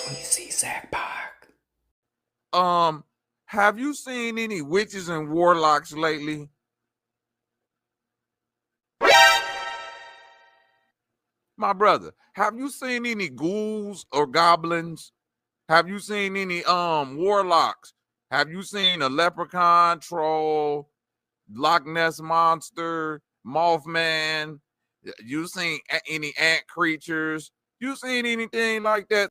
ChiefzacPac. Have you seen any witches and warlocks lately? My brother, have you seen any ghouls or goblins? Have you seen any warlocks? Have you seen a leprechaun, troll, Loch Ness monster, Mothman? You seen any ant creatures? You seen anything like that?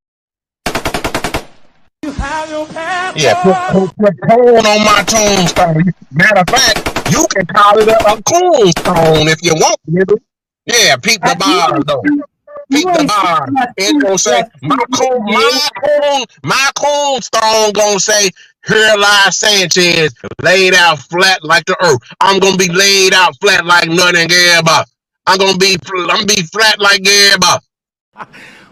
Yeah, put corn on my tombstone. Matter of fact, you can call it a cornstone if you want, nigga. Yeah, peep the bar though. Peep the bar. It's gonna say my cornstone gonna say, here lies Sanchez, laid out flat like the earth. I'm gonna be laid out flat like nothing ever. I'm gonna be flat like ever.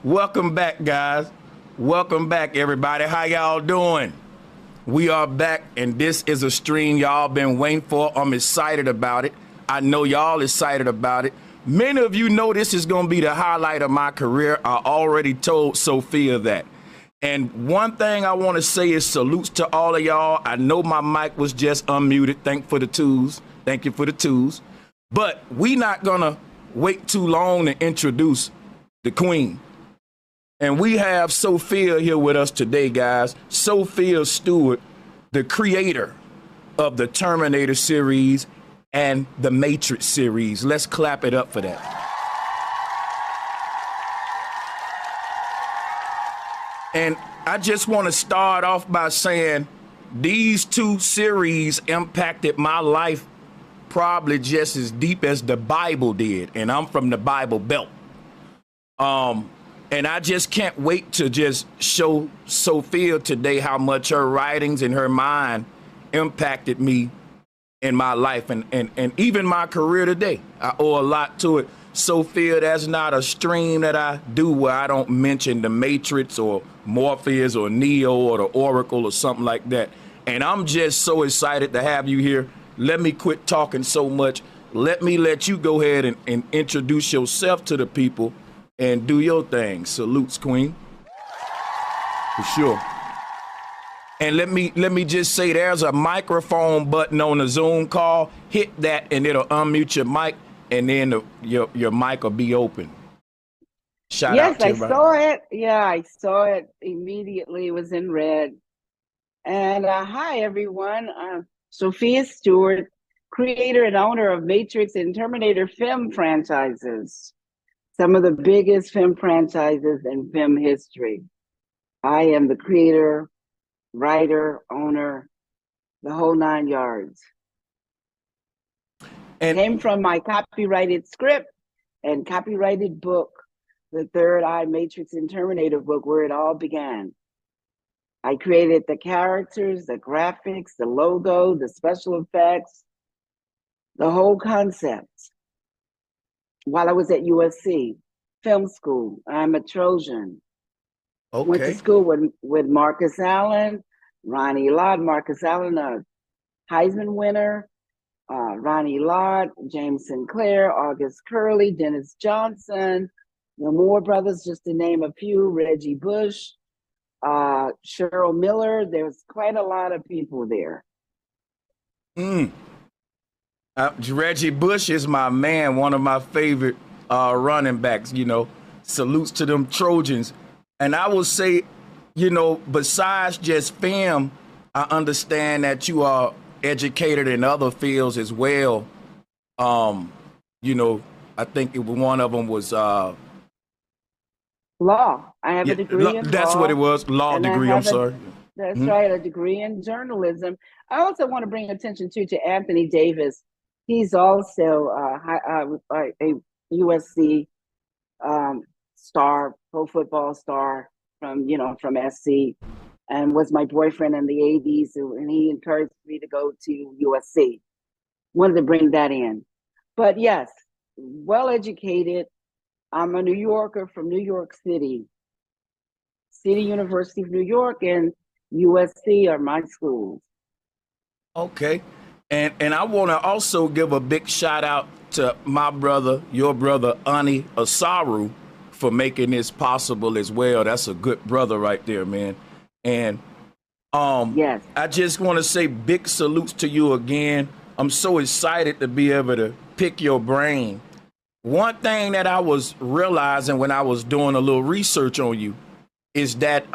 Welcome back, guys. Welcome back, everybody. How y'all doing? We are back, and this is a stream y'all been waiting for. I'm excited about it. I know y'all excited about it. Many of you know this is going to be the highlight of my career. I already told Sophia that. And one thing I want to say is salutes to all of y'all. I know my mic was just unmuted. Thank you for the twos. But we not going to wait too long to introduce the queen. And we have Sophia here with us today, guys. Sophia Stewart, the creator of the Terminator series and the Matrix series. Let's clap it up for that. And I just want to start off by saying these two series impacted my life probably just as deep as the Bible did. And I'm from the Bible Belt. And I just can't wait to just show Sophia today how much her writings and her mind impacted me in my life and even my career today. I owe a lot to it. Sophia, that's not a stream that I do where I don't mention the Matrix or Morpheus or Neo or the Oracle or something like that. And I'm just so excited to have you here. Let me quit talking so much. Let you go ahead and introduce yourself to the people and do your thing. Salutes, Queen. For sure. And let me just say, there's a microphone button on the Zoom call. Hit that and it'll unmute your mic, and then your mic will be open. Shout out to everybody. Yes, I saw it. Yeah, I saw it immediately. It was in red. And hi, everyone. Sophia Stewart, creator and owner of Matrix and Terminator film franchises. Some of the biggest film franchises in film history. I am the creator, writer, owner, the whole 9 yards. And came from my copyrighted script and copyrighted book, the Third Eye Matrix and Terminator book, where it all began. I created the characters, the graphics, the logo, the special effects, the whole concept. While I was at USC Film School, I'm a Trojan. Okay. Went to school with Marcus Allen, Ronnie Lott. Marcus Allen, a Heisman winner. Ronnie Lott, James Sinclair, August Curley, Dennis Johnson, the Moore brothers, just to name a few. Reggie Bush, Cheryl Miller. There's quite a lot of people there. Reggie Bush is my man, one of my favorite running backs. Salutes to them Trojans. And I will say, besides just film, I understand that you are educated in other fields as well. I think one of them was law. I have a degree in law. That's what it was, law degree. I'm sorry. That's right, a degree in journalism. I also want to bring attention to Anthony Davis. He's also a USC star, pro football star from SC, and was my boyfriend in the 80s, and he encouraged me to go to USC. Wanted to bring that in. But yes, well-educated. I'm a New Yorker from New York City. City University of New York and USC are my schools. Okay. And I want to also give a big shout out to my brother, your brother, Ani Asaru, for making this possible as well. That's a good brother right there, man. And Yes. I just want to say big salutes to you again. I'm so excited to be able to pick your brain. One thing that I was realizing when I was doing a little research on you is that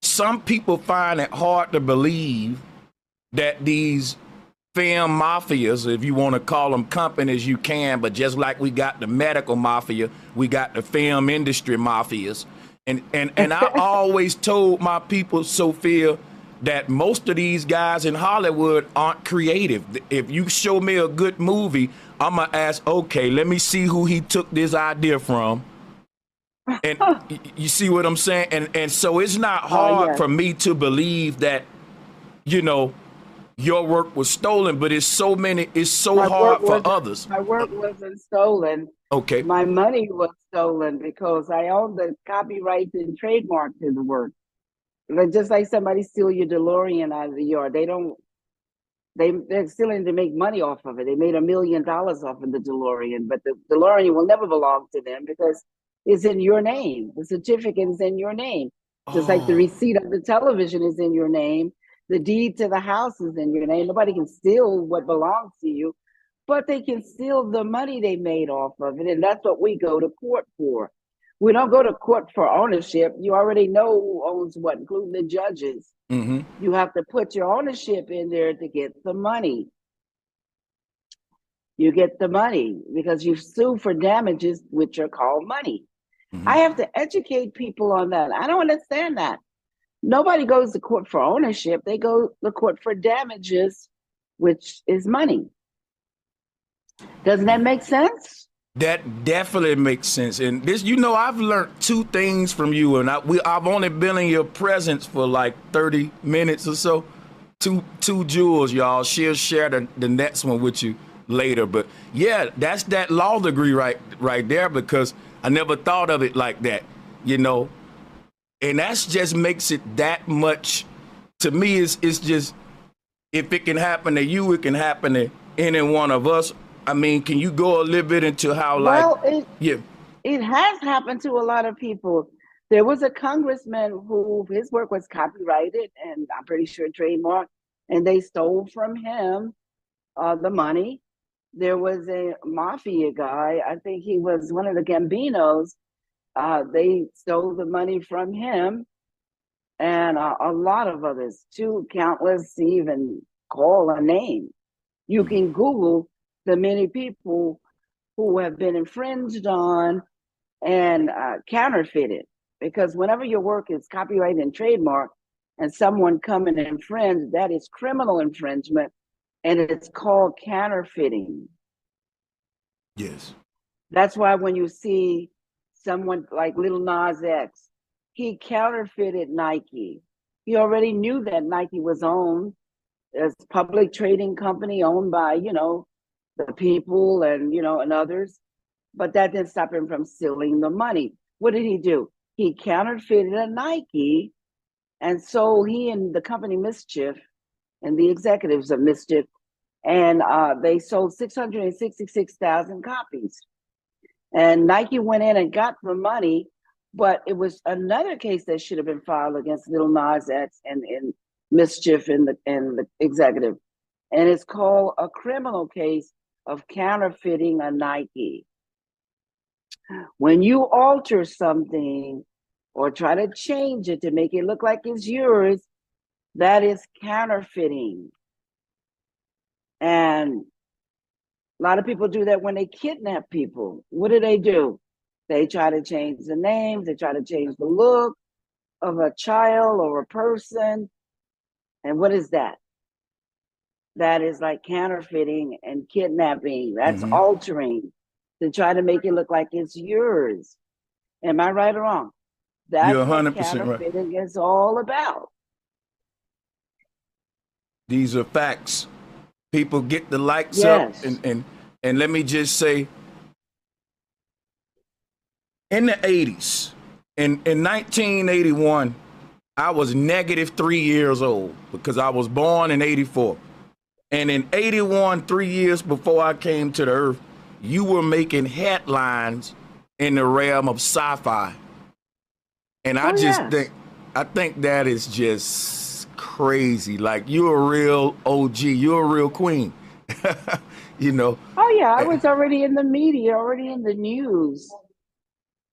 some people find it hard to believe that these film mafias, if you want to call them companies, you can, but just like we got the medical mafia, we got the film industry mafias. And I always told my people, Sophia, that most of these guys in Hollywood aren't creative. If you show me a good movie, I'm going to ask, okay, let me see who he took this idea from. And you see what I'm saying? And so it's not hard for me to believe that, you know, your work was stolen, but it's so hard for others. My work wasn't stolen. Okay. My money was stolen because I own the copyright and trademark to the work. Just like somebody steal your DeLorean out of the yard, they're stealing to make money off of it. They made $1 million off of the DeLorean, but the DeLorean will never belong to them because it's in your name. The certificate is in your name. Just like the receipt of the television is in your name. The deed to the house is in your name. Nobody can steal what belongs to you, but they can steal the money they made off of it. And that's what we go to court for. We don't go to court for ownership. You already know who owns what, including the judges. Mm-hmm. You have to put your ownership in there to get the money. You get the money because you sue for damages, which are called money. Mm-hmm. I have to educate people on that. I don't understand that. Nobody goes to court for ownership. They go to court for damages, which is money. Doesn't that make sense? That definitely makes sense. And this, you know, I've learned two things from you, and I've only been in your presence for like 30 minutes or so. Two jewels, y'all. She'll share the next one with you later. But yeah, that's that law degree right there, because I never thought of it like that, you know. And that's just makes it that much, to me, it's just, if it can happen to you, it can happen to any one of us. I mean, can you go a little bit into how, it has happened to a lot of people. There was a congressman who his work was copyrighted and I'm pretty sure trademarked, and they stole from him the money. There was a mafia guy, I think he was one of the Gambinos. They stole the money from him, and a lot of others, too countless to even call a name. You can Google the many people who have been infringed on and counterfeited, because whenever your work is copyrighted and trademarked and someone come and infringe, that is criminal infringement, and it's called counterfeiting. Yes. That's why when you see someone like Lil Nas X, he counterfeited Nike. He already knew that Nike was owned as a public trading company owned by, you know, the people and, you know, and others. But that didn't stop him from stealing the money. What did he do? He counterfeited a Nike. And so he and the company Mischief and the executives of Mischief, and they sold 666,000 copies. And Nike went in and got the money, but it was another case that should have been filed against Lil Nas X and Mischief and the executive. And it's called a criminal case of counterfeiting a Nike. When you alter something or try to change it to make it look like it's yours, that is counterfeiting. And a lot of people do that when they kidnap people. What do? They try to change the names. They try to change the look of a child or a person. And what is that? That is like counterfeiting and kidnapping. That's altering to try to make it look like it's yours. Am I right or wrong? That's You're 100% what counterfeiting is all about. These are facts. People get the likes up, and let me just say, in the 80s, in 1981, I was -3 years old because I was born in 84. And in 81, 3 years before I came to the earth, you were making headlines in the realm of sci-fi. And I just yes. think that is just crazy. Like, you're a real OG, you're a real queen. You know. Oh yeah, I was already in the media, already in the news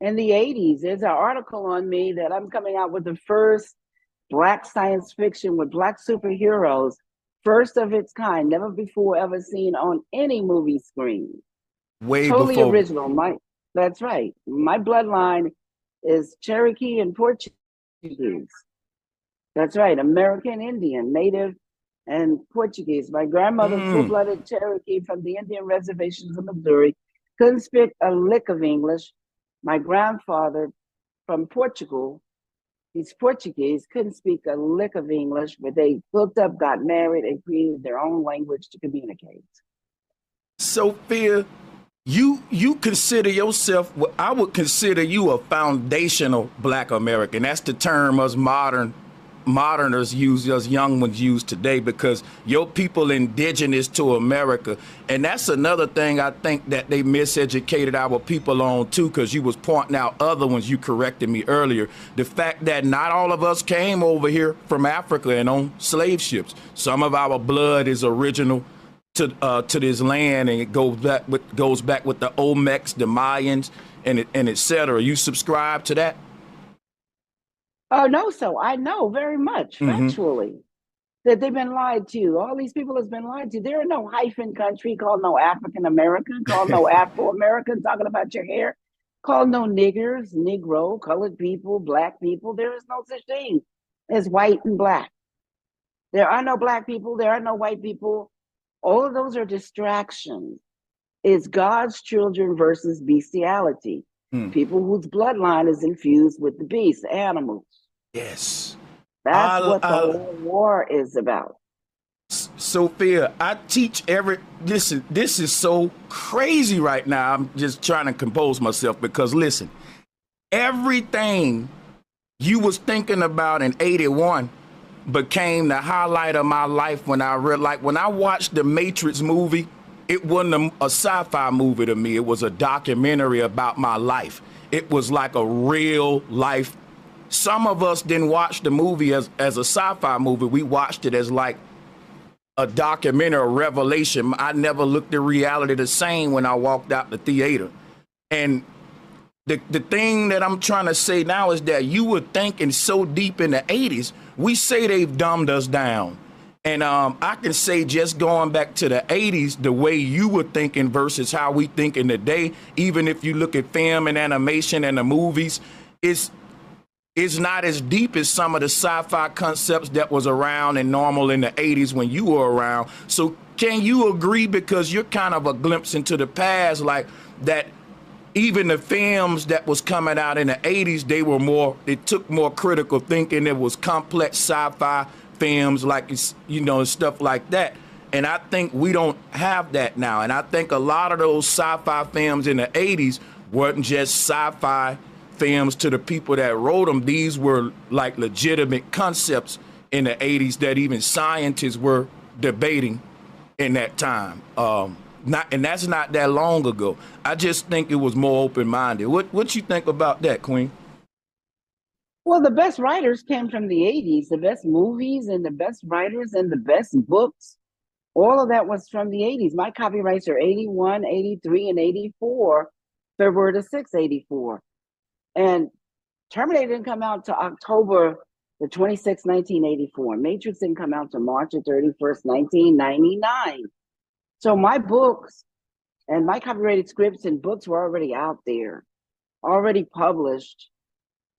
in the 80s. There's an article on me that I'm coming out with the first Black science fiction with Black superheroes, first of its kind, never before ever seen on any movie screen. Way Totally before. original. That's right. My bloodline is Cherokee and Portuguese. That's right. American Indian, Native, and Portuguese. My grandmother, full-blooded Cherokee from the Indian reservations of Missouri, couldn't speak a lick of English. My grandfather from Portugal, he's Portuguese, couldn't speak a lick of English, but they hooked up, got married, and created their own language to communicate. Sophia, you consider yourself, I would consider you a foundational Black American. That's the term us moderners use, us young ones use today, because your people indigenous to America. And that's another thing I think that they miseducated our people on too, because you was pointing out other ones, you corrected me earlier. The fact that not all of us came over here from Africa and on slave ships. Some of our blood is original to this land, and it goes back with the Olmecs, the Mayans, and et cetera. You subscribe to that? Oh, no, so I know very much factually that they've been lied to. All these people has been lied to. There are no hyphen country called no African American, called no Afro American, talking about your hair, called no niggers, Negro, colored people, Black people. There is no such thing as white and Black. There are no Black people. There are no white people. All of those are distractions. It's God's children versus bestiality. People whose bloodline is infused with the beast, animals. Yes. That's what the whole war is about. Sophia, I teach this is so crazy right now. I'm just trying to compose myself, because listen, everything you was thinking about in 81 became the highlight of my life when I watched the Matrix movie. It wasn't a sci-fi movie to me. It was a documentary about my life. It was like a real life. Some of us didn't watch the movie as a sci-fi movie. We watched it as like a documentary, a revelation. I never looked at reality the same when I walked out the theater. And the thing that I'm trying to say now is that you were thinking so deep in the 80s. We say they've dumbed us down. And I can say, just going back to the 80s, the way you were thinking versus how we think in the day, even if you look at film and animation and the movies, it's not as deep as some of the sci-fi concepts that was around and normal in the 80s when you were around. So can you agree, because you're kind of a glimpse into the past, like that even the films that was coming out in the 80s, they took more critical thinking. It was complex sci-fi films, like, stuff like that. And I think we don't have that now. And I think a lot of those sci-fi films in the 80s weren't just sci-fi films to the people that wrote them. These were like legitimate concepts in the 80s that even scientists were debating in that time. And that's not that long ago. I just think it was more open-minded. What you think about that, Queen? Well, the best writers came from the 80s. The best movies and the best writers and the best books, all of that was from the 80s. My copyrights are 81, 83, and 84, February the 6th, 84. And Terminator didn't come out to October the 26th, 1984. Matrix didn't come out to March the 31st, 1999. So my books and my copyrighted scripts and books were already out there, already published,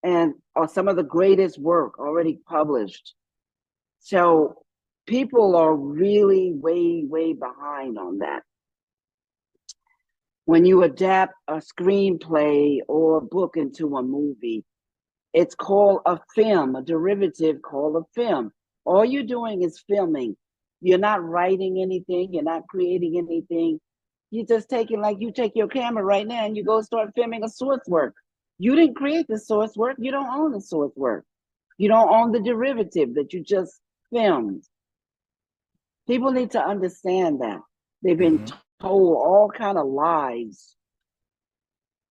and some of the greatest work already published. So people are really way, way behind on that. When you adapt a screenplay or a book into a movie, it's called a film, a derivative called a film. All you're doing is filming. You're not writing anything. You're not creating anything. You're just taking, like you take your camera right now and you go start filming a source work. You didn't create the source work. You don't own the source work. You don't own the derivative that you just filmed. People need to understand that. They've been told all kind of lies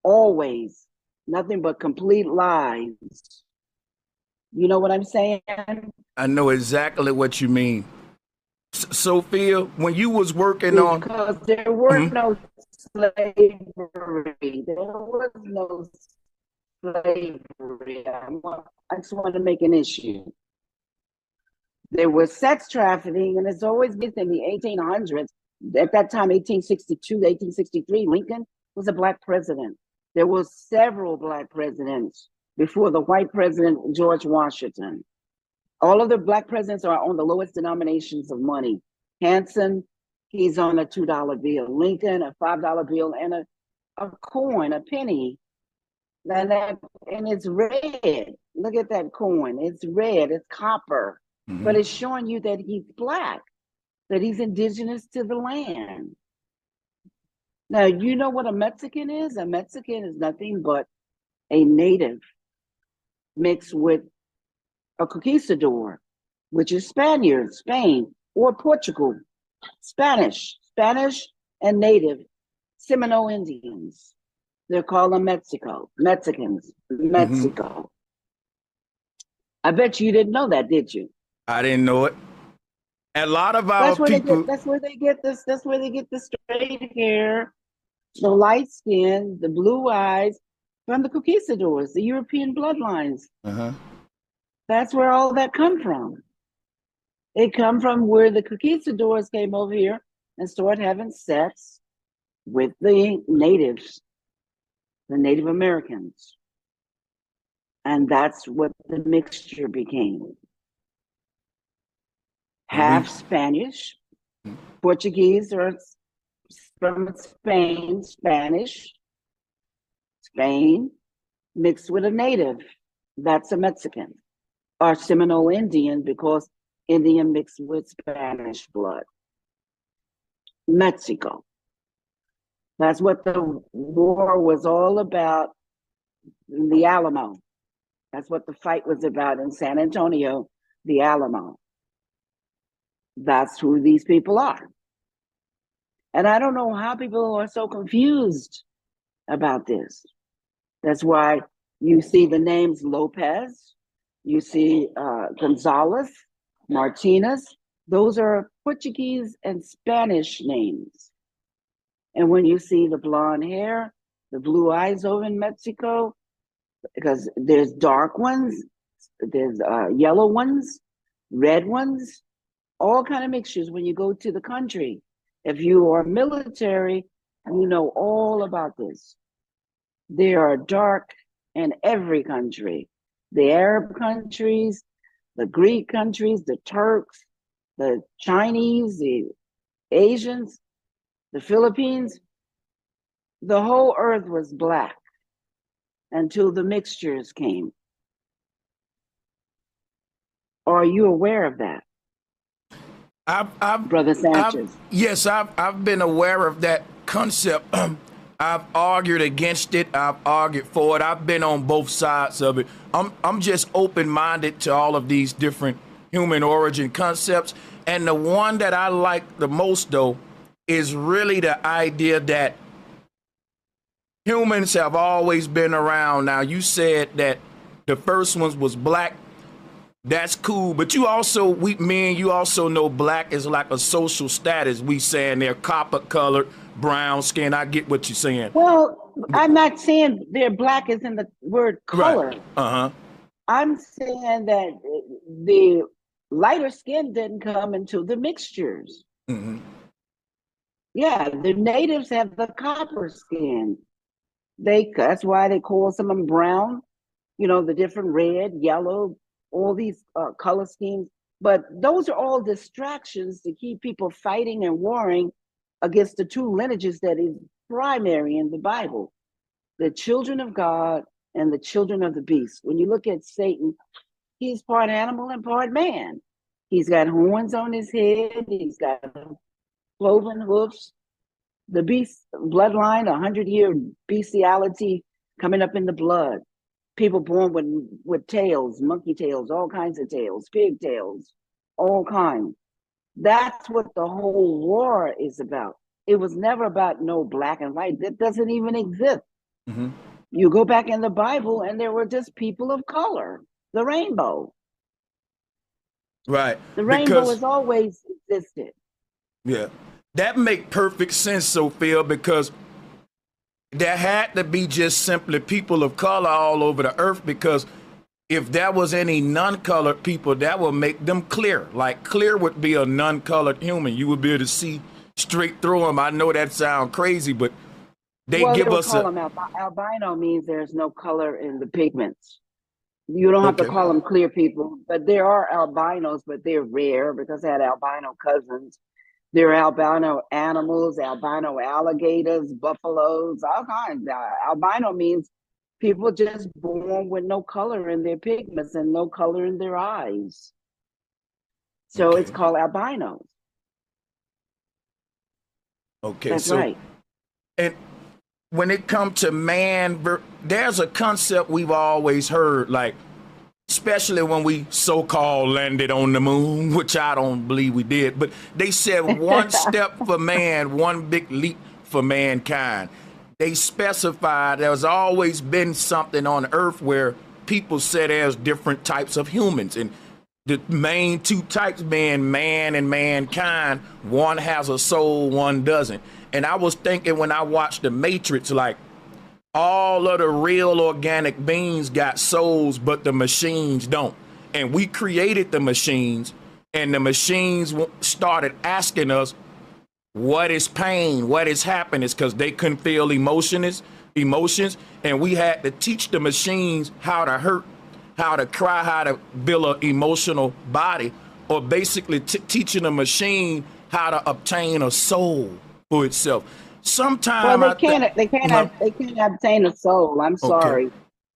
always nothing but complete lies. You know what I'm saying? I know exactly what you mean. Sophia, when you was working on, Because there were no slavery. There was no slavery. I just want to make an issue. There was sex trafficking, and it's always been in the 1800s. At that time, 1862, 1863, Lincoln was a black president. There were several black presidents before the white president, George Washington. All of the black presidents are on the lowest denominations of money. Hanson, he's on a $2 bill. Lincoln, a $5 bill, and a coin, a penny. And it's red. Look at that coin. It's red. It's copper. But it's showing you that he's black, that he's indigenous to the land. Now, you know what a Mexican is? A Mexican is nothing but a native mixed with a conquistador, which is Spaniard, Spain, or Portugal, Spanish and native, Seminole Indians. They're called them Mexicans. I bet you didn't know that, did you? I didn't know it. A lot of our people. That's where they get this. That's where they get the straight hair, the light skin, the blue eyes from the conquistadors, the European bloodlines. That's where all that come from. It come from where the conquistadors came over here and started having sex with the natives, the Native Americans. And that's what the mixture became. Half Spanish, Portuguese, or from Spain, Spain mixed with a native. That's a Mexican, or Seminole Indian, because Indian mixed with Spanish blood. Mexico. That's what the war was all about in the Alamo. That's what the fight was about in San Antonio, the Alamo. That's who these people are. And I don't know how people are so confused about this. That's why you see the names Lopez, you see Gonzalez, Martinez. Those are Portuguese and Spanish names. And when you see the blonde hair, the blue eyes over in Mexico, because there's dark ones, there's yellow ones, red ones, all kind of mixtures when you go to the country. If you are military, you know all about this. There are dark in every country. The Arab countries, the Greek countries, the Turks, the Chinese, the Asians, the Philippines. The whole earth was black until the mixtures came. Are you aware of that? Brother Sanchez. Yes, I've been aware of that concept. I've argued against it. I've argued for it. I've been on both sides of it. I'm just open-minded to all of these different human origin concepts. And the one that I like the most, though, is really the idea that humans have always been around. Now, you said that the first ones was black. That's cool, but you also, you also know black is like a social status. We saying they're copper colored, brown skin. I get what you're saying. Well, I'm not saying they're black as in the word color. Right. I'm saying that the lighter skin didn't come until the mixtures. Yeah, the natives have the copper skin. That's why they call some of them brown. You know, the different red, yellow, all these color schemes. But those are all distractions to keep people fighting and warring against the two lineages that is primary in the Bible, the children of God and the children of the beast. When you look at Satan, he's part animal and part man. He's got horns on his head. He's got cloven hoofs. The beast bloodline, 100-year bestiality coming up in the blood. People born with tails, monkey tails, all kinds of tails, pig tails, all kinds. That's what the whole war is about. It was never about no black and white. That doesn't even exist. Mm-hmm. You go back in the Bible and there were just people of color, the rainbow. Right. The rainbow Because has always existed. yeah, that make perfect sense, Sophia, because there had to be just simply people of color all over the earth, because if there was any non-colored people, that would make them clear. Like clear would be a non-colored human. You would be able to see straight through them. I know that sounds crazy, but they Well, they give would us call a them albino means there's no color in the pigments. You don't have to okay. call them clear people, but there are albinos, but they're rare because I had albino cousins. There are albino animals, albino alligators, buffaloes, all kinds. Albino means people just born with no color in their pigments and no color in their eyes. So it's Okay. called albinos. Okay. That's So right. and when it comes to man, there's a concept we've always heard, like especially when we so-called landed on the moon, which I don't believe we did, but they said one step for man, one big leap for mankind. They specified there's always been something on earth where people say there's different types of humans, and the main two types being man and mankind. One has a soul, one doesn't. And I was thinking when I watched The Matrix, like all of the real organic beings got souls, but the machines don't. And we created the machines, and the machines started asking us, what is pain? What is happiness? Because they couldn't feel emotions. And we had to teach the machines how to hurt, how to cry, how to build an emotional body, or basically teaching a machine how to obtain a soul for itself. Well, Sometime they can't obtain a soul. I'm okay. sorry.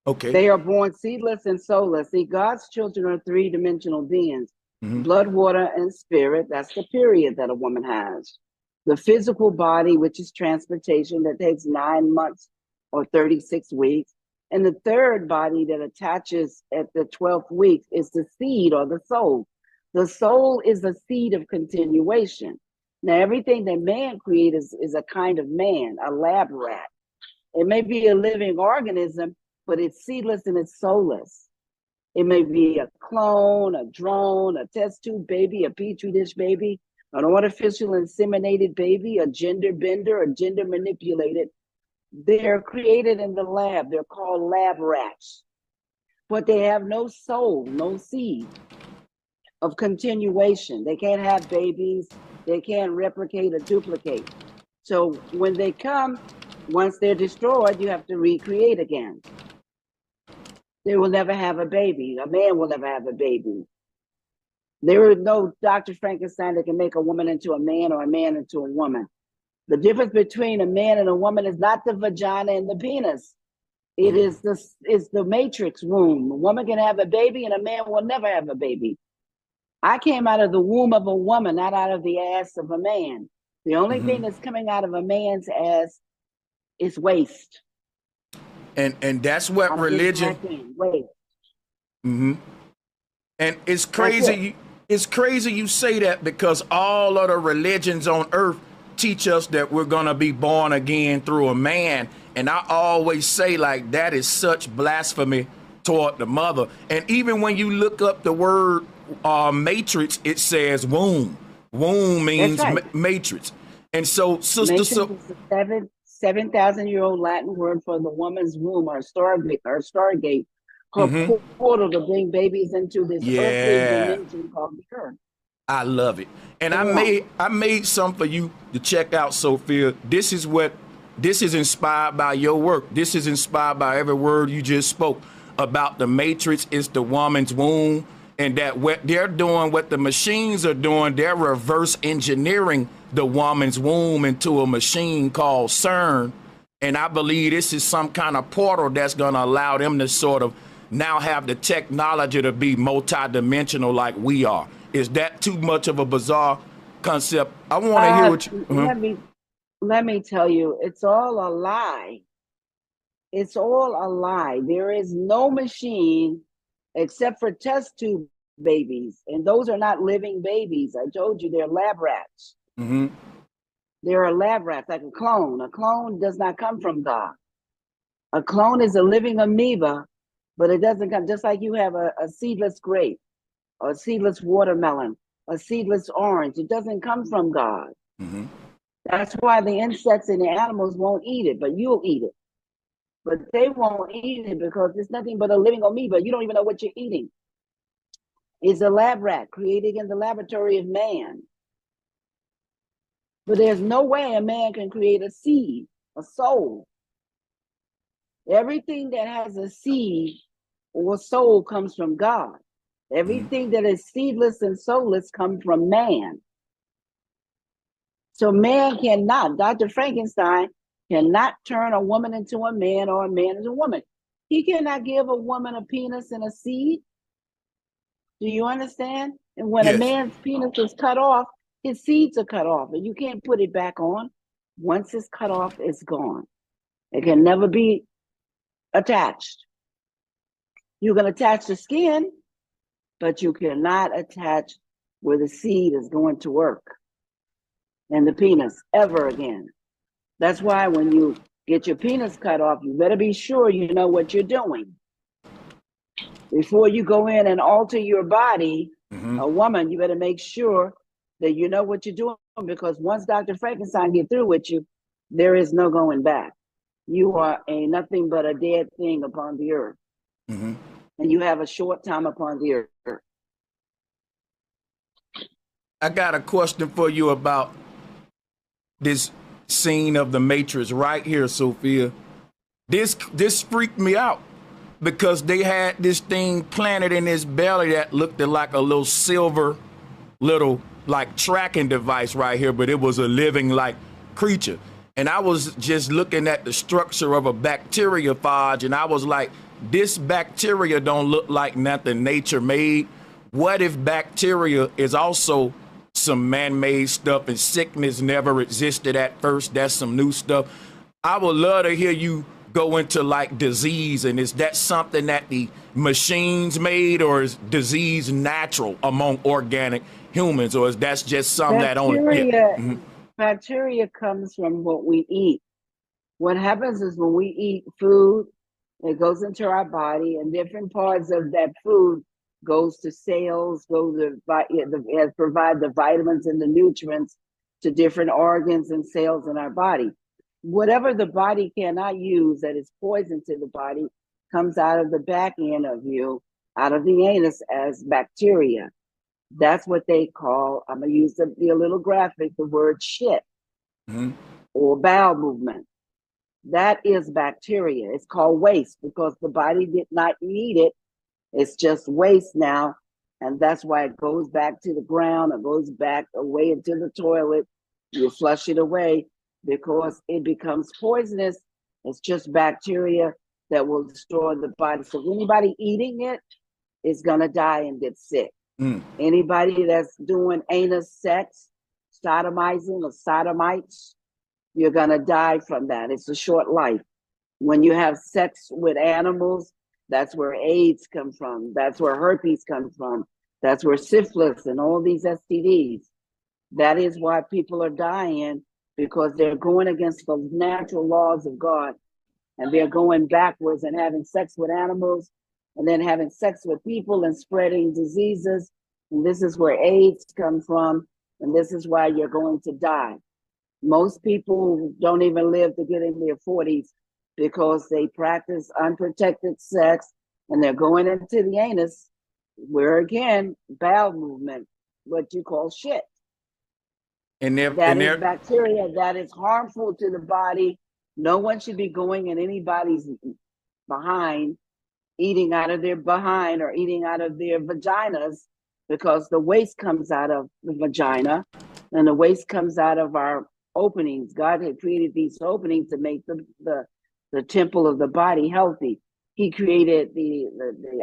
Okay. They are born seedless and soulless. See, God's children are three-dimensional beings. Mm-hmm. Blood, water, and spirit. That's the period that a woman has. The physical body, which is transportation, that takes 9 months or 36 weeks. And the third body that attaches at the 12th week is the seed or the soul. The soul is the seed of continuation. Now, everything that man creates is a kind of man, a lab rat. It may be a living organism, but it's seedless and it's soulless. It may be a clone, a drone, a test tube baby, a petri dish baby, an artificial inseminated baby, a gender bender, a gender manipulated. They're created in the lab. They're called lab rats, but they have no soul, no seed of continuation. They can't have babies. They can't replicate or duplicate. So when they come, once they're destroyed, you have to recreate again. They will never have a baby. A man will never have a baby. There is no Dr. Frankenstein that can make a woman into a man or a man into a woman. The difference between a man and a woman is not the vagina and the penis. It is the matrix womb. A woman can have a baby and a man will never have a baby. I came out of the womb of a woman, not out of the ass of a man. The only thing that's coming out of a man's ass is waste. And that's what religion. Waste. Mm-hmm. And it's crazy. It's crazy you say that, because all of the religions on earth teach us that we're gonna be born again through a man. And I always say, like, that is such blasphemy toward the mother. And even when you look up the word matrix, it says womb. Womb means right. Matrix. And so, sister, matrix is the 7,000-year-old Latin word for the woman's womb, or stargate, her portal to bring babies into this earthly dimension called the earth. I love it. And I made some for you to check out, Sophia. This is inspired by your work. This is inspired by every word you just spoke about. The matrix is the woman's womb, and that what they're doing, what the machines are doing, they're reverse engineering the woman's womb into a machine called CERN. And I believe this is some kind of portal that's going to allow them to sort of now have the technology to be multidimensional like we are. Is that too much of a bizarre concept? I want to hear what you... Let me tell you, it's all a lie. It's all a lie. There is no machine except for test tube babies. And those are not living babies. I told you they're lab rats. Mm-hmm. They're a lab rat, like a clone. A clone does not come from God. A clone is a living amoeba, but it doesn't come, just like you have a seedless grape, or a seedless watermelon, a seedless orange. It doesn't come from God. Mm-hmm. That's why the insects and the animals won't eat it, but you'll eat it. But they won't eat it because it's nothing but a living amoeba. You don't even know what you're eating. It's a lab rat created in the laboratory of man. But there's no way a man can create a seed, a soul. Everything that has a seed or soul comes from God. Everything that is seedless and soulless comes from man. So man cannot, Dr. Frankenstein cannot turn a woman into a man or a man into a woman. He cannot give a woman a penis and a seed. Do you understand? And when a man's penis is cut off, his seeds are cut off, and you can't put it back on. Once it's cut off, it's gone. It can never be attached. You can attach the skin, but you cannot attach where the seed is going to work and the penis ever again. That's why when you get your penis cut off, you better be sure you know what you're doing. Before you go in and alter your body, a woman, you better make sure that you know what you're doing, because once Dr. Frankenstein get through with you, there is no going back. You are nothing but a dead thing upon the earth. And you have a short time upon the earth. I got a question for you about this scene of the Matrix right here, Sophia. This freaked me out because they had this thing planted in his belly that looked like a little silver like tracking device right here, but it was a living like creature. And I was just looking at the structure of a bacteriophage, and I was like, this bacteria don't look like nothing nature made. What if bacteria is also some man-made stuff and sickness never existed at first? That's some new stuff. I would love to hear you go into like disease, and is that something that the machines made, or is disease natural among organic humans, or is that just something that only bacteria comes from what we eat. What happens is when we eat food, it goes into our body, and different parts of that food goes to cells, provide the vitamins and the nutrients to different organs and cells in our body. Whatever the body cannot use that is poison to the body comes out of the back end of you, out of the anus, as bacteria. That's what they call, I'm going to use be a little graphic, the word shit or bowel movement. That is bacteria. It's called waste because the body did not need it. It's just waste now. And that's why it goes back to the ground, or goes back away into the toilet. You flush it away because it becomes poisonous. It's just bacteria that will destroy the body. So anybody eating it is going to die and get sick. Anybody that's doing anus sex, sodomizing or sodomites, you're going to die from that. It's a short life. When you have sex with animals, that's where AIDS come from. That's where herpes comes from. That's where syphilis and all these STDs. That is why people are dying, because they're going against the natural laws of God, and they're going backwards and having sex with animals, and then having sex with people and spreading diseases. And this is where AIDS comes from, and this is why you're going to die. Most people don't even live to get in their 40s because they practice unprotected sex, and they're going into the anus, where again, bowel movement, what you call shit. That is bacteria that is harmful to the body. No one should be going in anybody's behind, eating out of their behind or eating out of their vaginas, because the waste comes out of the vagina and the waste comes out of our openings. God had created these openings to make the temple of the body healthy. He created the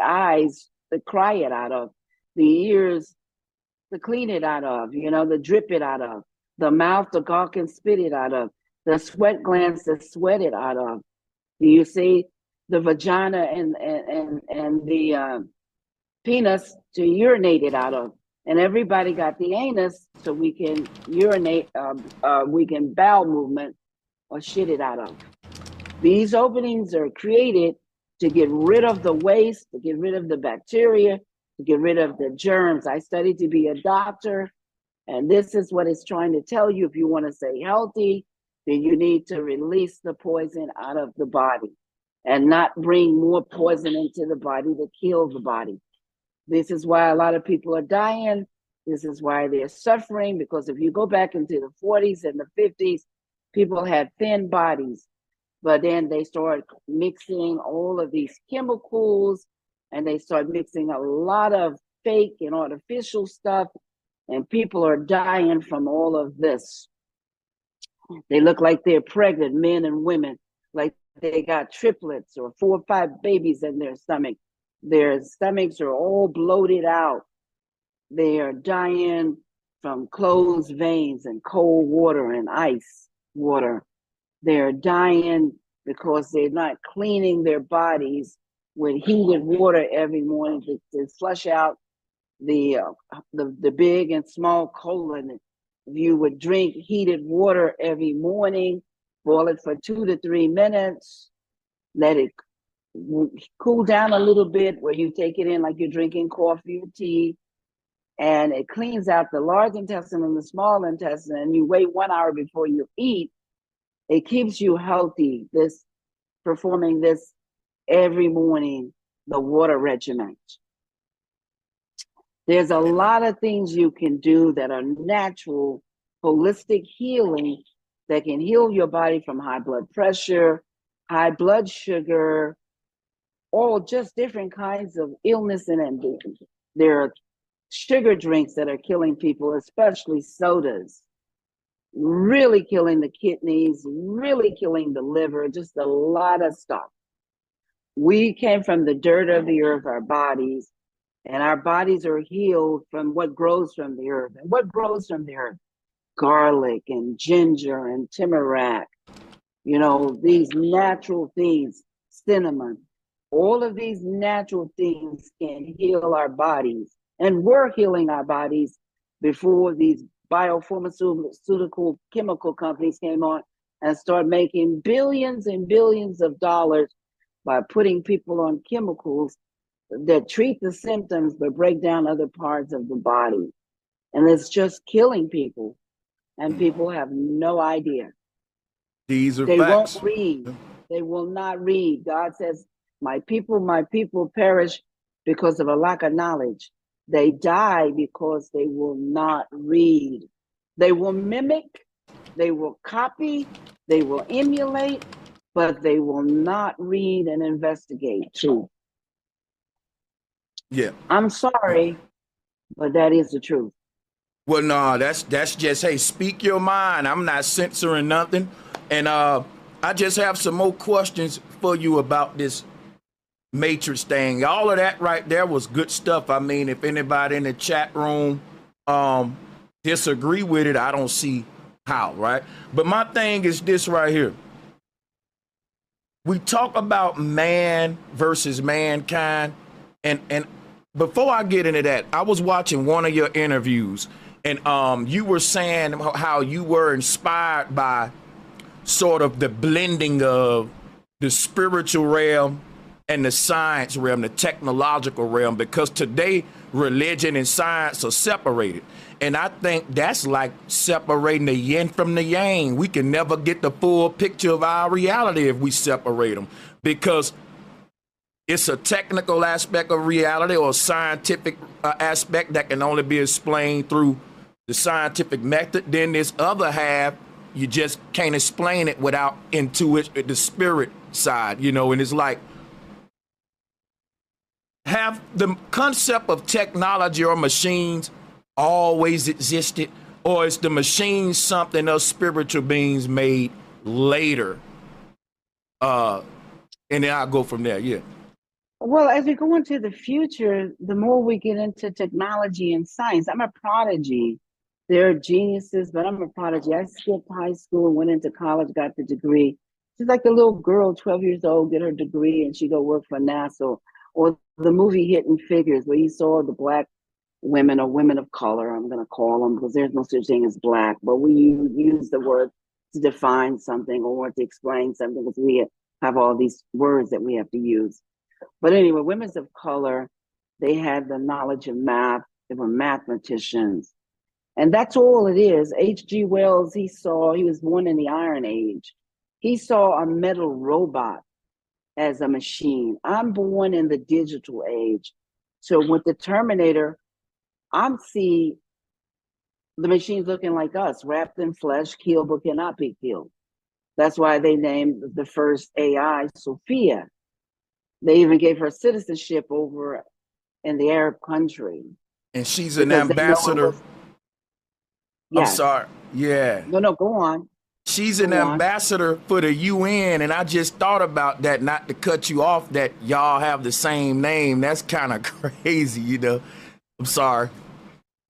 eyes to cry it out of, the ears to clean it out of, to drip it out of, the mouth to gawk and spit it out of, the sweat glands to sweat it out of. You see, the vagina and the penis to urinate it out of. And everybody got the anus so we can urinate, we can bowel movement or shit it out of. These openings are created to get rid of the waste, to get rid of the bacteria, to get rid of the germs. I studied to be a doctor, and this is what it's trying to tell you. If you want to stay healthy, then you need to release the poison out of the body and not bring more poison into the body to kill the body. This is why a lot of people are dying. This is why they're suffering, because if you go back into the 40s and the 50s, people had thin bodies, but then they started mixing all of these chemicals, and they started mixing a lot of fake and artificial stuff, and people are dying from all of this. They look like they're pregnant, men and women, like they got triplets or 4 or 5 babies in their stomach. Their stomachs are all bloated out. They are dying from closed veins and cold water and ice water. They're dying because they're not cleaning their bodies with heated water every morning to flush out the big and small colon. If you would drink heated water every morning, boil it for 2 to 3 minutes, let it cool down a little bit, where you take it in like you're drinking coffee or tea, and it cleans out the large intestine and the small intestine, and you wait 1 hour before you eat. It keeps you healthy, this performing this every morning, the water regimen. There's a lot of things you can do that are natural, holistic healing that can heal your body from high blood pressure, high blood sugar, all just different kinds of illness. And there are sugar drinks that are killing people, especially sodas, really killing the kidneys, really killing the liver, just a lot of stuff. We came from the dirt of the earth, our bodies, and our bodies are healed from what grows from the earth. And what grows from the earth? Garlic and ginger and turmeric, you know, these natural things, cinnamon. All of these natural things can heal our bodies. And we're healing our bodies before these biopharmaceutical chemical companies came on and started making billions and billions of dollars by putting people on chemicals that treat the symptoms but break down other parts of the body. And it's just killing people. And people have no idea. These are they facts. won't read. They will not read. God says, my people perish because of a lack of knowledge. They die because they will not read. They will mimic, they will copy, they will emulate, but they will not read and investigate too. Yeah. I'm sorry, but that is the truth. Well, no, that's just, hey, speak your mind. I'm not censoring nothing. And I just have some more questions for you about this matrix thing. All of that right there was good stuff. I mean, if anybody in the chat room disagree with it, I don't see how, right? But my thing is this right here. We talk about man versus mankind, and before I get into that, I was watching one of your interviews, and you were saying how you were inspired by sort of the blending of the spiritual realm and the science realm, the technological realm, because today religion and science are separated. And I think that's like separating the yin from the yang. We can never get the full picture of our reality if we separate them, because it's a technical aspect of reality or a scientific aspect that can only be explained through the scientific method. Then this other half, you just can't explain it without intuition, the spirit side, you know. And it's like, have the concept of technology or machines always existed, or is the machine something us spiritual beings made later? And then I'll go from there. Yeah. Well, as we go into the future, the more we get into technology and science, I'm a prodigy. There are geniuses, but I'm a prodigy. I skipped high school and went into college, got the degree. She's like the little girl, 12 years old, get her degree, and she go work for NASA. Or the movie Hidden Figures, where you saw the black women or women of color, I'm going to call them, because there's no such thing as black, but we use the word to define something or to explain something, because we have all these words that we have to use. But anyway, women of color, they had the knowledge of math. They were mathematicians. And that's all it is. H.G. Wells, he was born in the Iron Age. He saw a metal robot as a machine. I'm born in the digital age. So with the Terminator, I'm see the machines looking like us, wrapped in flesh, killed but cannot be killed. That's why they named the first AI Sophia. They even gave her citizenship over in the Arab country. And she's an ambassador. Yes. I'm sorry. Yeah. No, go on. She's an ambassador for the UN, and I just thought about that, not to cut you off, that y'all have the same name. That's kind of crazy, you know. I'm sorry.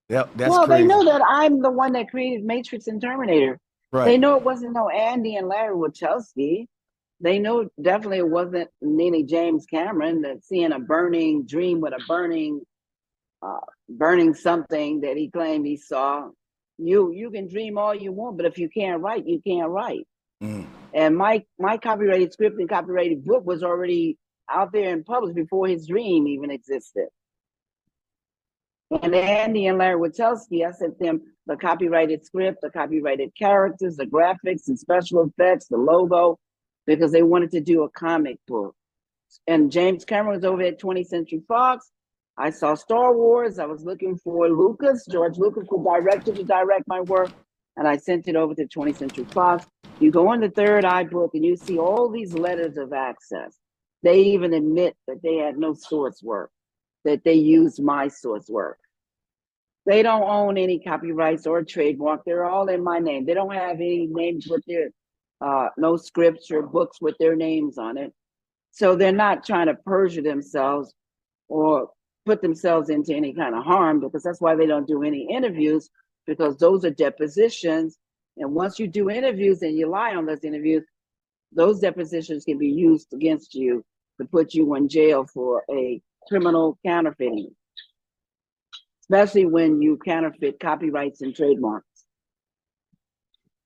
That's well, crazy. They know that I'm the one that created Matrix and Terminator. Right. They know it wasn't no Andy and Larry Wachowski. They know definitely it wasn't Nene James Cameron that seeing a burning dream with a burning something that he claimed he saw. You can dream all you want, but if you can't write, you can't write. Mm. And my copyrighted script and copyrighted book was already out there and published before his dream even existed. And Andy and Larry Wachowski, I sent them the copyrighted script, the copyrighted characters, the graphics and special effects, the logo, because they wanted to do a comic book. And James Cameron was over at 20th Century Fox. I saw Star Wars. I was looking for George Lucas, the director, to direct my work. And I sent it over to 20th Century Fox. You go in the Third Eye book and you see all these letters of access. They even admit that they had no source work, that they used my source work. They don't own any copyrights or trademark. They're all in my name. They don't have any names with their, no scripts or books with their names on it. So they're not trying to perjure themselves or put themselves into any kind of harm, because that's why they don't do any interviews, because those are depositions. And once you do interviews and you lie on those interviews, those depositions can be used against you to put you in jail for a criminal counterfeiting, especially when you counterfeit copyrights and trademarks.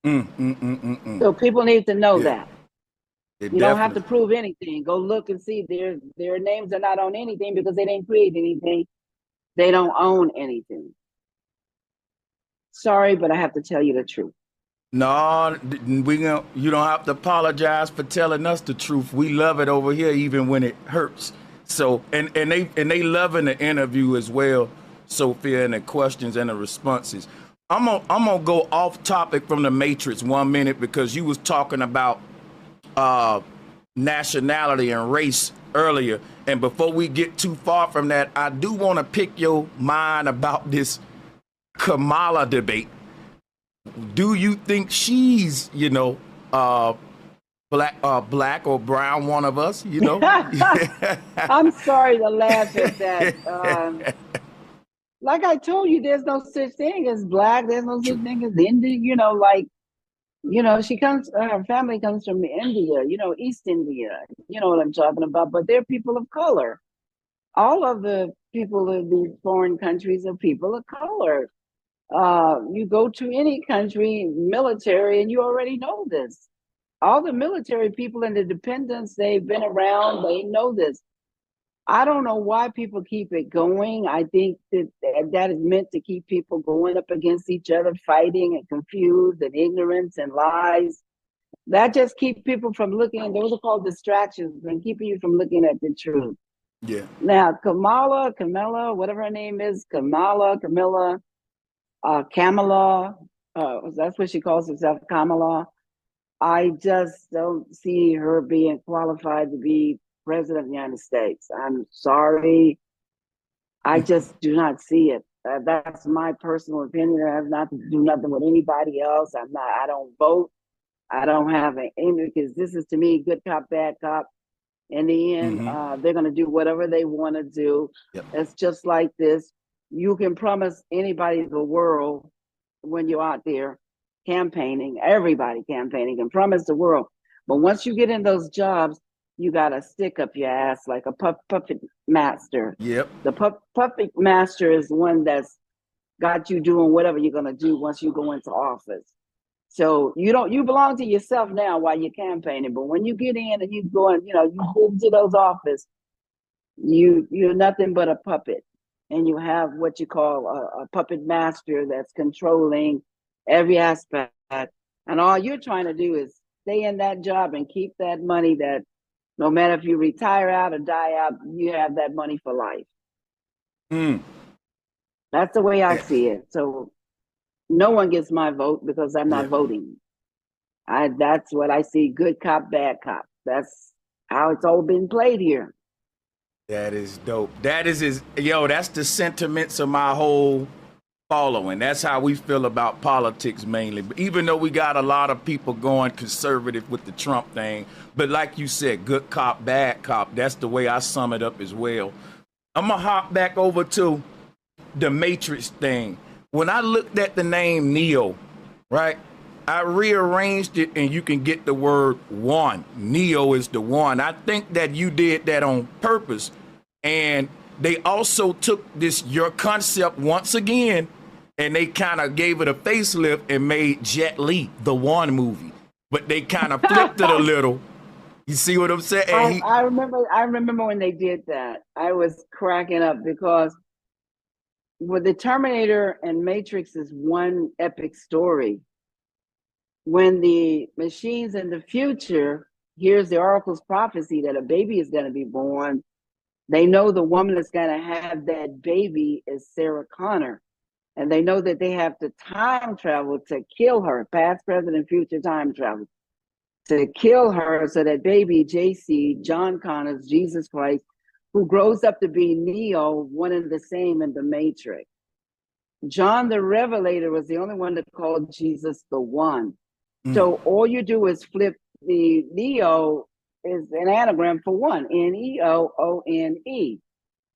So people need to know that. You don't have to prove anything. Go look and see their names are not on anything because they didn't create anything. They don't own anything. Sorry, but I have to tell you the truth. No, you don't have to apologize for telling us the truth. We love it over here, even when it hurts. So, and they loving the interview as well, Sophia, and the questions and the responses. I'm gonna go off topic from the Matrix 1 minute, because you was talking about nationality and race earlier. And before we get too far from that, I do want to pick your mind about this Kamala debate. Do you think she's, black or brown, one of us, I'm sorry to laugh at that. Like I told you, there's no such thing as black. There's no such thing as Indian, her family comes from India, East India, you know what I'm talking about, but they're people of color. All of the people in these foreign countries are people of color. You go to any country, military, and you already know this. All the military people and the dependents, they've been around, they know this. I don't know why people keep it going. I think that is meant to keep people going up against each other, fighting and confused and ignorance and lies. That just keeps people from looking. Those are called distractions and keeping you from looking at the truth. Yeah. Now, Kamala, whatever her name is, Kamala, that's what she calls herself, Kamala. I just don't see her being qualified to be president of the United States. I'm sorry. I just do not see it. That's my personal opinion. It has not to do nothing with anybody else. I don't vote. I don't have an aim, because this is, to me, good cop, bad cop. In the end, they're going to do whatever they want to do. Yep. It's just like this. You can promise anybody the world when you're out there campaigning. Everybody campaigning can promise the world. But once you get in those jobs, you got to stick up your ass like a puppet master. Yep. The puppet master is one that's got you doing whatever you're going to do once you go into office. So you belong to yourself now while you're campaigning. But when you get in and you go and, you go into those offices, you're nothing but a puppet. And you have what you call a puppet master that's controlling every aspect. And all you're trying to do is stay in that job and keep that money, that no matter if you retire out or die out, you have that money for life. That's the way I see it. So no one gets my vote because I'm not voting. That's what I see. Good cop, bad cop. That's how it's all been played here. That is dope. That's the sentiments of my whole following. That's how we feel about politics mainly. But even though we got a lot of people going conservative with the Trump thing, but like you said, good cop, bad cop, that's the way I sum it up as well. I'm going to hop back over to the Matrix thing. When I looked at the name Neo, right, I rearranged it and you can get the word one. Neo is the one. I think that you did that on purpose. And they also took your concept once again, and they kind of gave it a facelift and made Jet Li the One movie. But they kind of flipped it a little. You see what I'm saying? I remember when they did that. I was cracking up because with the Terminator and Matrix is one epic story. When the machines in the future hears the Oracle's prophecy that a baby is going to be born, they know the woman that's going to have that baby is Sarah Connor. And they know that they have to time travel to kill her, past, present, and future time travel, to kill her so that baby, JC, John Connors, Jesus Christ, who grows up to be Neo, one and the same in the Matrix. John the Revelator was the only one that called Jesus the One. So all you do is flip the Neo is an anagram for one, Neoone.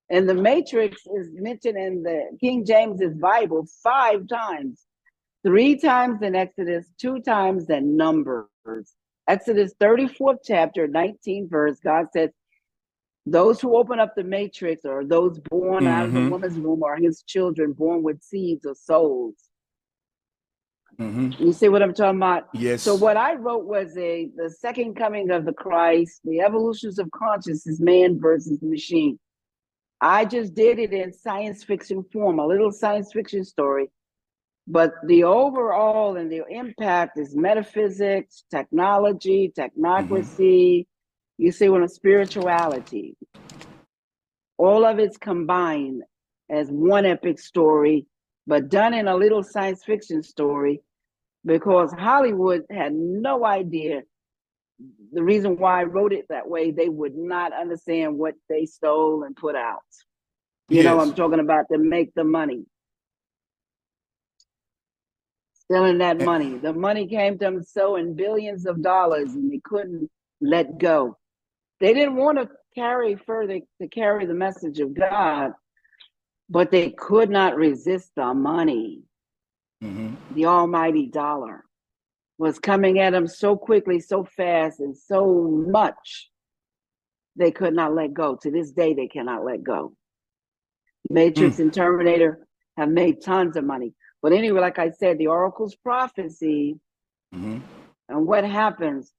And the Matrix is mentioned in the King James's Bible 5 times, 3 times in Exodus, 2 times in Numbers. Exodus 34th chapter, 19th verse, God says, those who open up the Matrix or those born out of the woman's womb are his children born with seeds or souls. You see what I'm talking about? Yes. So what I wrote was the second coming of the Christ, the evolutions of consciousness, man versus machine. I just did it in science fiction form, a little science fiction story. But the overall and the impact is metaphysics, technology, technocracy, you see what, spirituality. All of it's combined as one epic story, but done in a little science fiction story, because Hollywood had no idea the reason why I wrote it that way. They would not understand what they stole and put out. You know, I'm talking about to make the money. Stealing that money. The money came to them so in billions of dollars, and they couldn't let go. They didn't want to carry the message of God, but they could not resist the money. The almighty dollar was coming at them so quickly, so fast, and so much, they could not let go. To this day, they cannot let go. Matrix and Terminator have made tons of money. But anyway, like I said, the Oracle's prophecy, and what happens,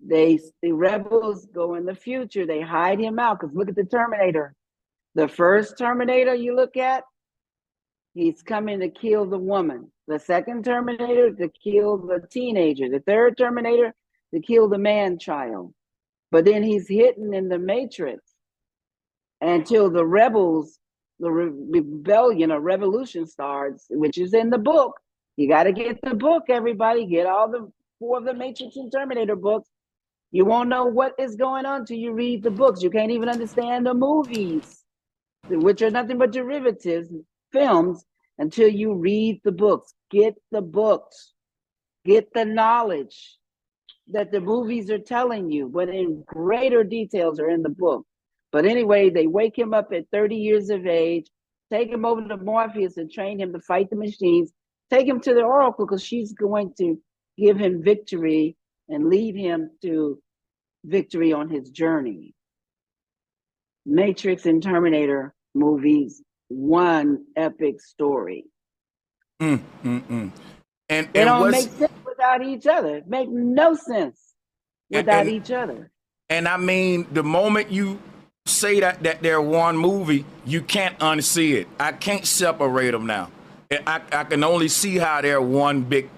the rebels go in the future, they hide him out, because look at the Terminator. The first Terminator you look at, he's coming to kill the woman. The second Terminator to kill the teenager. The third Terminator to kill the man-child. But then he's hidden in the Matrix until the rebels, the rebellion or revolution starts, which is in the book. You got to get the book, everybody. Get all the 4 of the Matrix and Terminator books. You won't know what is going on till you read the books. You can't even understand the movies, which are nothing but derivatives, films, until you read the books. Get the books. Get the knowledge that the movies are telling you, but in greater details are in the book. But anyway, they wake him up at 30 years of age, take him over to Morpheus and train him to fight the machines, take him to the Oracle, because she's going to give him victory and lead him to victory on his journey. Matrix and Terminator movies, one epic story. And they don't make sense without each other. Make no sense without each other. And I mean, the moment you say that they're one movie, you can't unsee it. I can't separate them now. I can only see how they're one big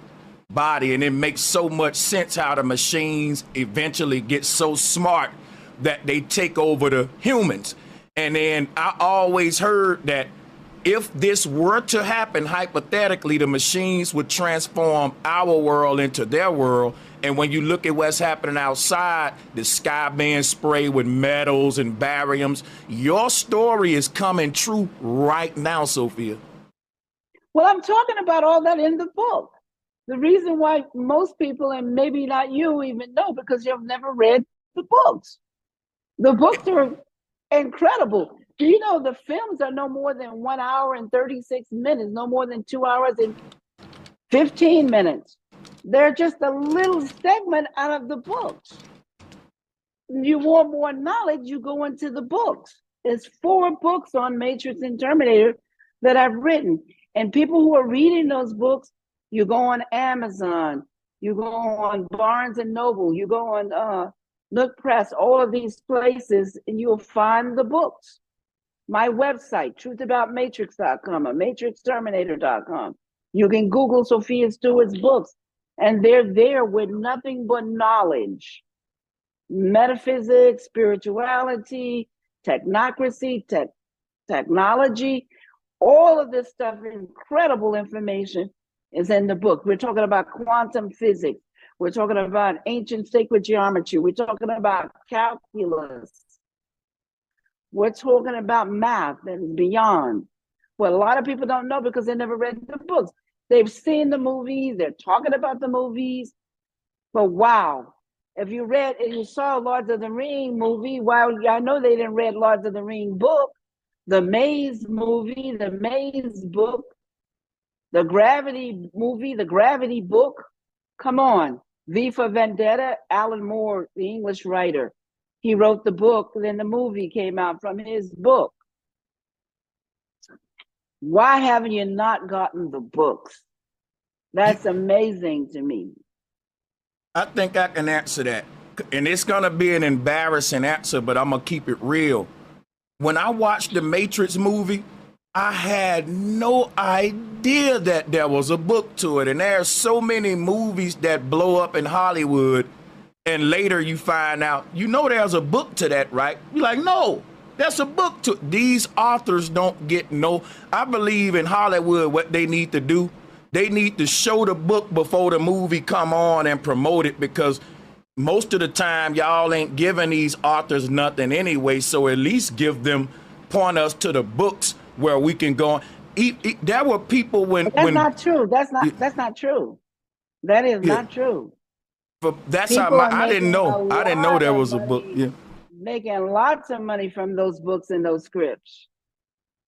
body, and it makes so much sense how the machines eventually get so smart that they take over the humans. And then I always heard that if this were to happen, hypothetically, the machines would transform our world into their world. And when you look at what's happening outside, the sky being sprayed with metals and bariums, your story is coming true right now, Sophia. Well, I'm talking about all that in the book. The reason why most people, and maybe not you, even know, because you've never read the books. The books are incredible. Do you know the films are no more than 1 hour and 36 minutes, no more than 2 hours and 15 minutes. They're just a little segment out of the books. You want more knowledge, you go into the books. There's 4 books on Matrix and Terminator that I've written. And people who are reading those books, you go on Amazon, you go on Barnes and Noble, you go on Nook Press, all of these places, and you'll find the books. My website, truthaboutmatrix.com or matrixterminator.com. You can Google Sophia Stewart's books, and they're there with nothing but knowledge. Metaphysics, spirituality, technocracy, technology, all of this stuff, incredible information is in the book. We're talking about quantum physics. We're talking about ancient sacred geometry. We're talking about calculus. We're talking about math and beyond. What a lot of people don't know because they never read the books. They've seen the movies, they're talking about the movies, but wow. If you read and you saw Lords of the Ring movie, well, I know they didn't read Lords of the Ring book, the Maze movie, the Maze book, the Gravity movie, the Gravity book. Come on. V for Vendetta, Alan Moore, the English writer. He wrote the book, then the movie came out from his book. Why haven't you not gotten the books? That's amazing to me. I think I can answer that. And it's going to be an embarrassing answer, but I'm going to keep it real. When I watched the Matrix movie, I had no idea that there was a book to it. And there are so many movies that blow up in Hollywood, and later you find out, you know, there's a book to that, right? You're like, no, there's a book to it. These authors don't get no. I believe in Hollywood, what they need to do, they need to show the book before the movie come on and promote it, because most of the time y'all ain't giving these authors nothing anyway. So at least give them, point us to the books where we can go on. There were people when not true. That's not true. That is not true. But that's how I didn't know. I didn't know there was a book. Yeah. Making lots of money from those books and those scripts.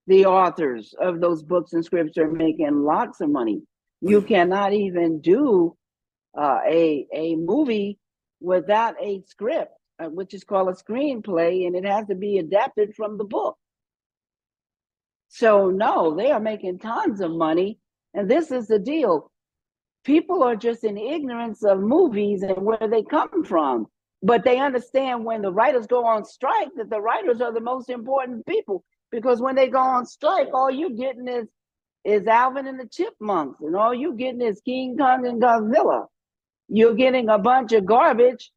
The authors of those books and scripts are making lots of money. You cannot even do a movie without a script, which is called a screenplay, and it has to be adapted from the book. So no, they are making tons of money. And this is the deal. People are just in ignorance of movies and where they come from. But they understand when the writers go on strike that the writers are the most important people. Because when they go on strike, all you're getting is Alvin and the Chipmunks. And all you're getting is King Kong and Godzilla. You're getting a bunch of garbage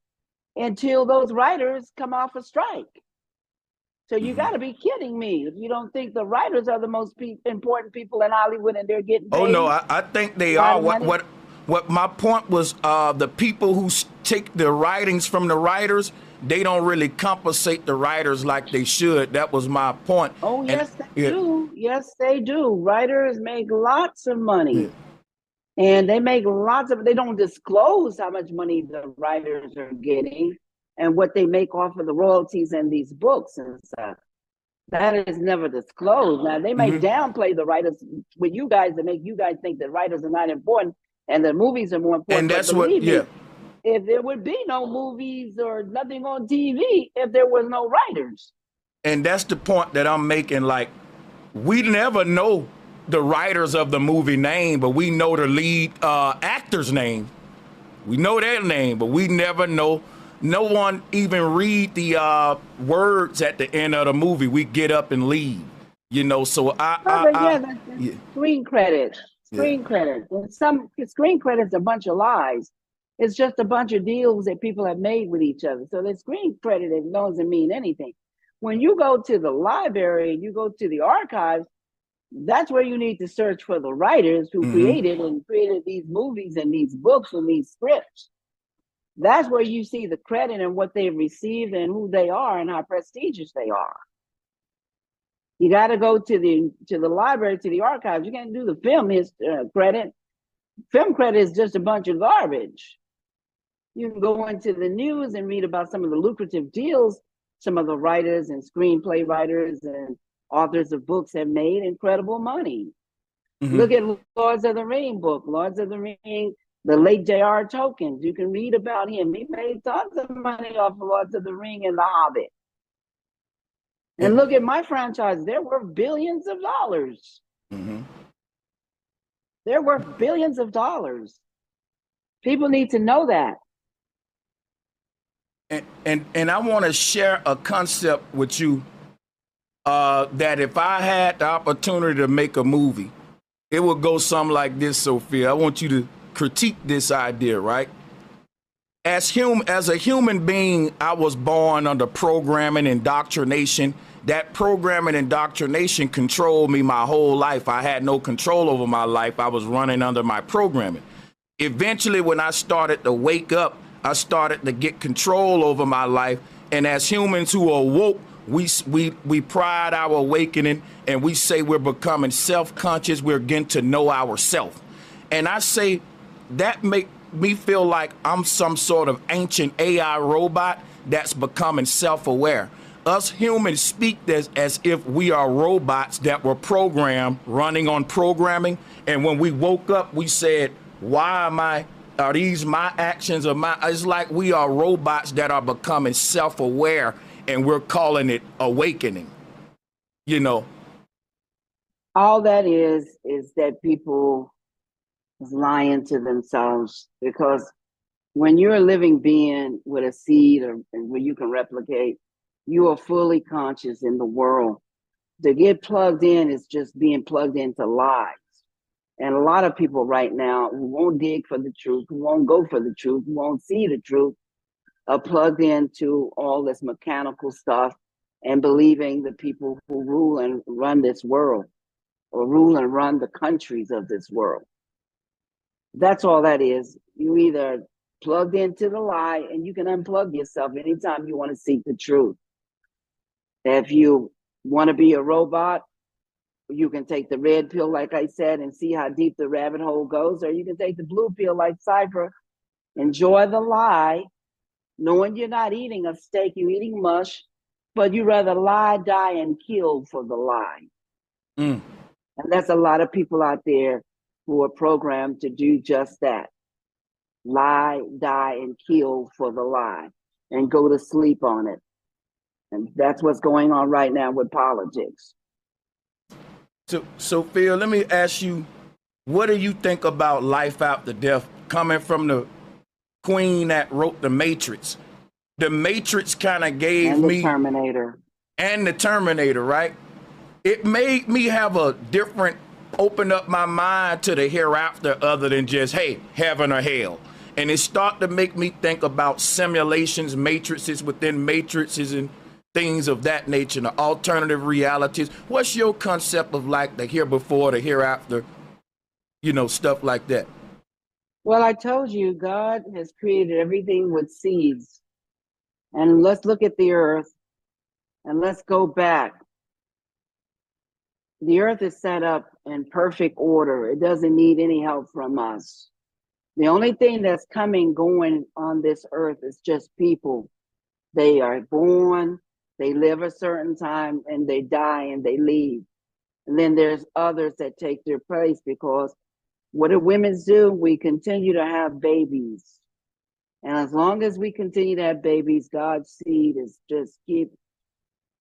until those writers come off a strike. So you got to be kidding me if you don't think the writers are the most important people in Hollywood and they're getting paid. Oh no, I think they are. What my point was, the people who take the writings from the writers, they don't really compensate the writers like they should. That was my point. Oh yes, they do. Yes, they do. Writers make lots of money. Yeah. And they make lots of, they don't disclose how much money the writers are getting and what they make off of the royalties in these books and stuff. That is never disclosed. Now, they may downplay the writers with you guys to make you guys think that writers are not important and the movies are more important. And that's what, yeah. If there would be no movies or nothing on TV if there was no writers. And that's the point that I'm making. Like, we never know the writers of the movie name, but we know the lead actor's name. We know their name, but we never know. No one even read the words at the end of the movie. We get up and leave. You know, so Oh, but yeah, that's yeah, screen credit. yeah. Screen credit. And some screen credit's a bunch of lies. It's just a bunch of deals that people have made with each other. So the screen credit doesn't mean anything. When you go to the library and you go to the archives, that's where you need to search for the writers who created these movies and these books and these scripts. That's where you see the credit and what they've received and who they are and how prestigious they are. You got to go to the library, to the archives. You can't do the film credit. Film credit is just a bunch of garbage. You can go into the news and read about some of the lucrative deals some of the writers and screenplay writers and authors of books have made incredible money. Look at Lords of the Ring book, Lords of the Ring, the late J.R. Tolkien. You can read about him. He made tons of money off of Lords of the Ring and The Hobbit. And look at my franchise. They're worth billions of dollars. They're worth billions of dollars. People need to know that. And I want to share a concept with you that if I had the opportunity to make a movie, it would go something like this, Sophia. I want you to critique this idea, right? As a human being, I was born under programming, indoctrination. That programming, indoctrination controlled me my whole life. I had no control over my life. I was running under my programming. Eventually, when I started to wake up, I started to get control over my life. And as humans who are woke, we pride our awakening and we say we're becoming self-conscious. We're getting to know ourselves. And I say that make me feel like I'm some sort of ancient AI robot that's becoming self-aware. Us humans speak as if we are robots that were programmed, running on programming. And when we woke up, we said, are these my actions or it's like we are robots that are becoming self-aware and we're calling it awakening, you know. All that is that people is lying to themselves, because when you're a living being with a seed and where you can replicate, you are fully conscious in the world. To get plugged in is just being plugged into lies. And a lot of people right now who won't dig for the truth, who won't go for the truth, who won't see the truth, are plugged into all this mechanical stuff and believing the people who rule and run this world or rule and run the countries of this world. That's all that is. You either plugged into the lie, and you can unplug yourself anytime you want to seek the truth. If you want to be a robot, you can take the red pill, like I said, and see how deep the rabbit hole goes, or you can take the blue pill like Cypher, enjoy the lie, knowing you're not eating a steak, you're eating mush, but you rather lie, die, and kill for the lie. And that's a lot of people out there who are programmed to do just that. Lie, die, and kill for the lie, and go to sleep on it. And that's what's going on right now with politics. So Phil, let me ask you, what do you think about life after death, coming from the queen that wrote The Matrix? The Matrix kind of gave me... Terminator. And the Terminator, right? It made me have open up my mind to the hereafter other than just, hey, heaven or hell. And it started to make me think about simulations, matrices within matrices and things of that nature, the alternative realities. What's your concept of like the here before, the hereafter, stuff like that? Well, I told you, God has created everything with seeds. And let's look at the earth and let's go back. The earth is set up in perfect order. It doesn't need any help from us. The only thing that's going on this earth is just people. They are born, they live a certain time, and they die and they leave. And then there's others that take their place, because what do women do? We continue to have babies. And as long as we continue to have babies, God's seed is just keep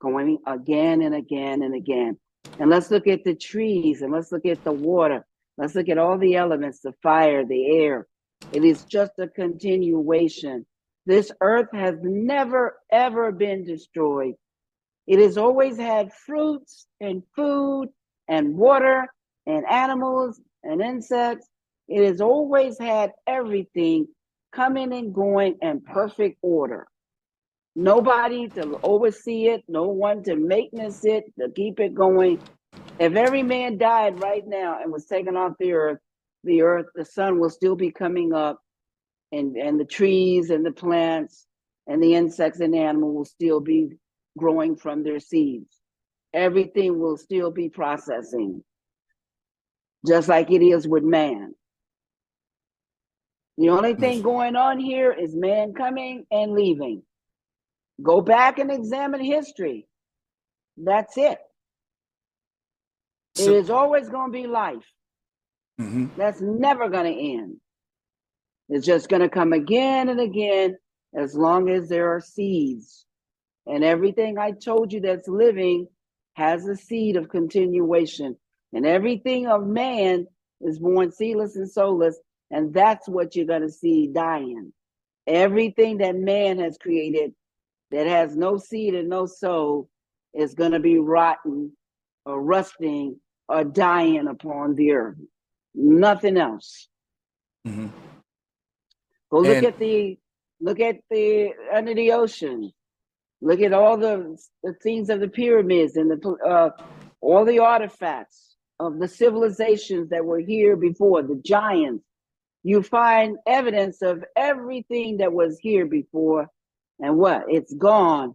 going again and again and again. And let's look at the trees, and let's look at the water. Let's look at all the elements, the fire, the air. It is just a continuation. This earth has never, ever been destroyed. It has always had fruits and food and water and animals and insects. It has always had everything coming and going in perfect order. Nobody to oversee it, no one to maintenance it, to keep it going. If every man died right now and was taken off the sun will still be coming up, and the trees and the plants and the insects and the animals will still be growing from their seeds. Everything will still be processing, just like it is with man. The only thing going on here is man coming and leaving. Go back and examine history. That's it. It is always going to be life. That's never going to end. It's just going to come again and again as long as there are seeds. And everything I told you that's living has a seed of continuation. And everything of man is born seedless and soulless. And that's what you're going to see dying. Everything that man has created that has no seed and no soul is going to be rotten or rusting or dying upon the earth. Nothing else. Go look at the under the ocean. Look at all the things of the pyramids and all the artifacts of the civilizations that were here before, the giants. You find evidence of everything that was here before, and what? It's gone.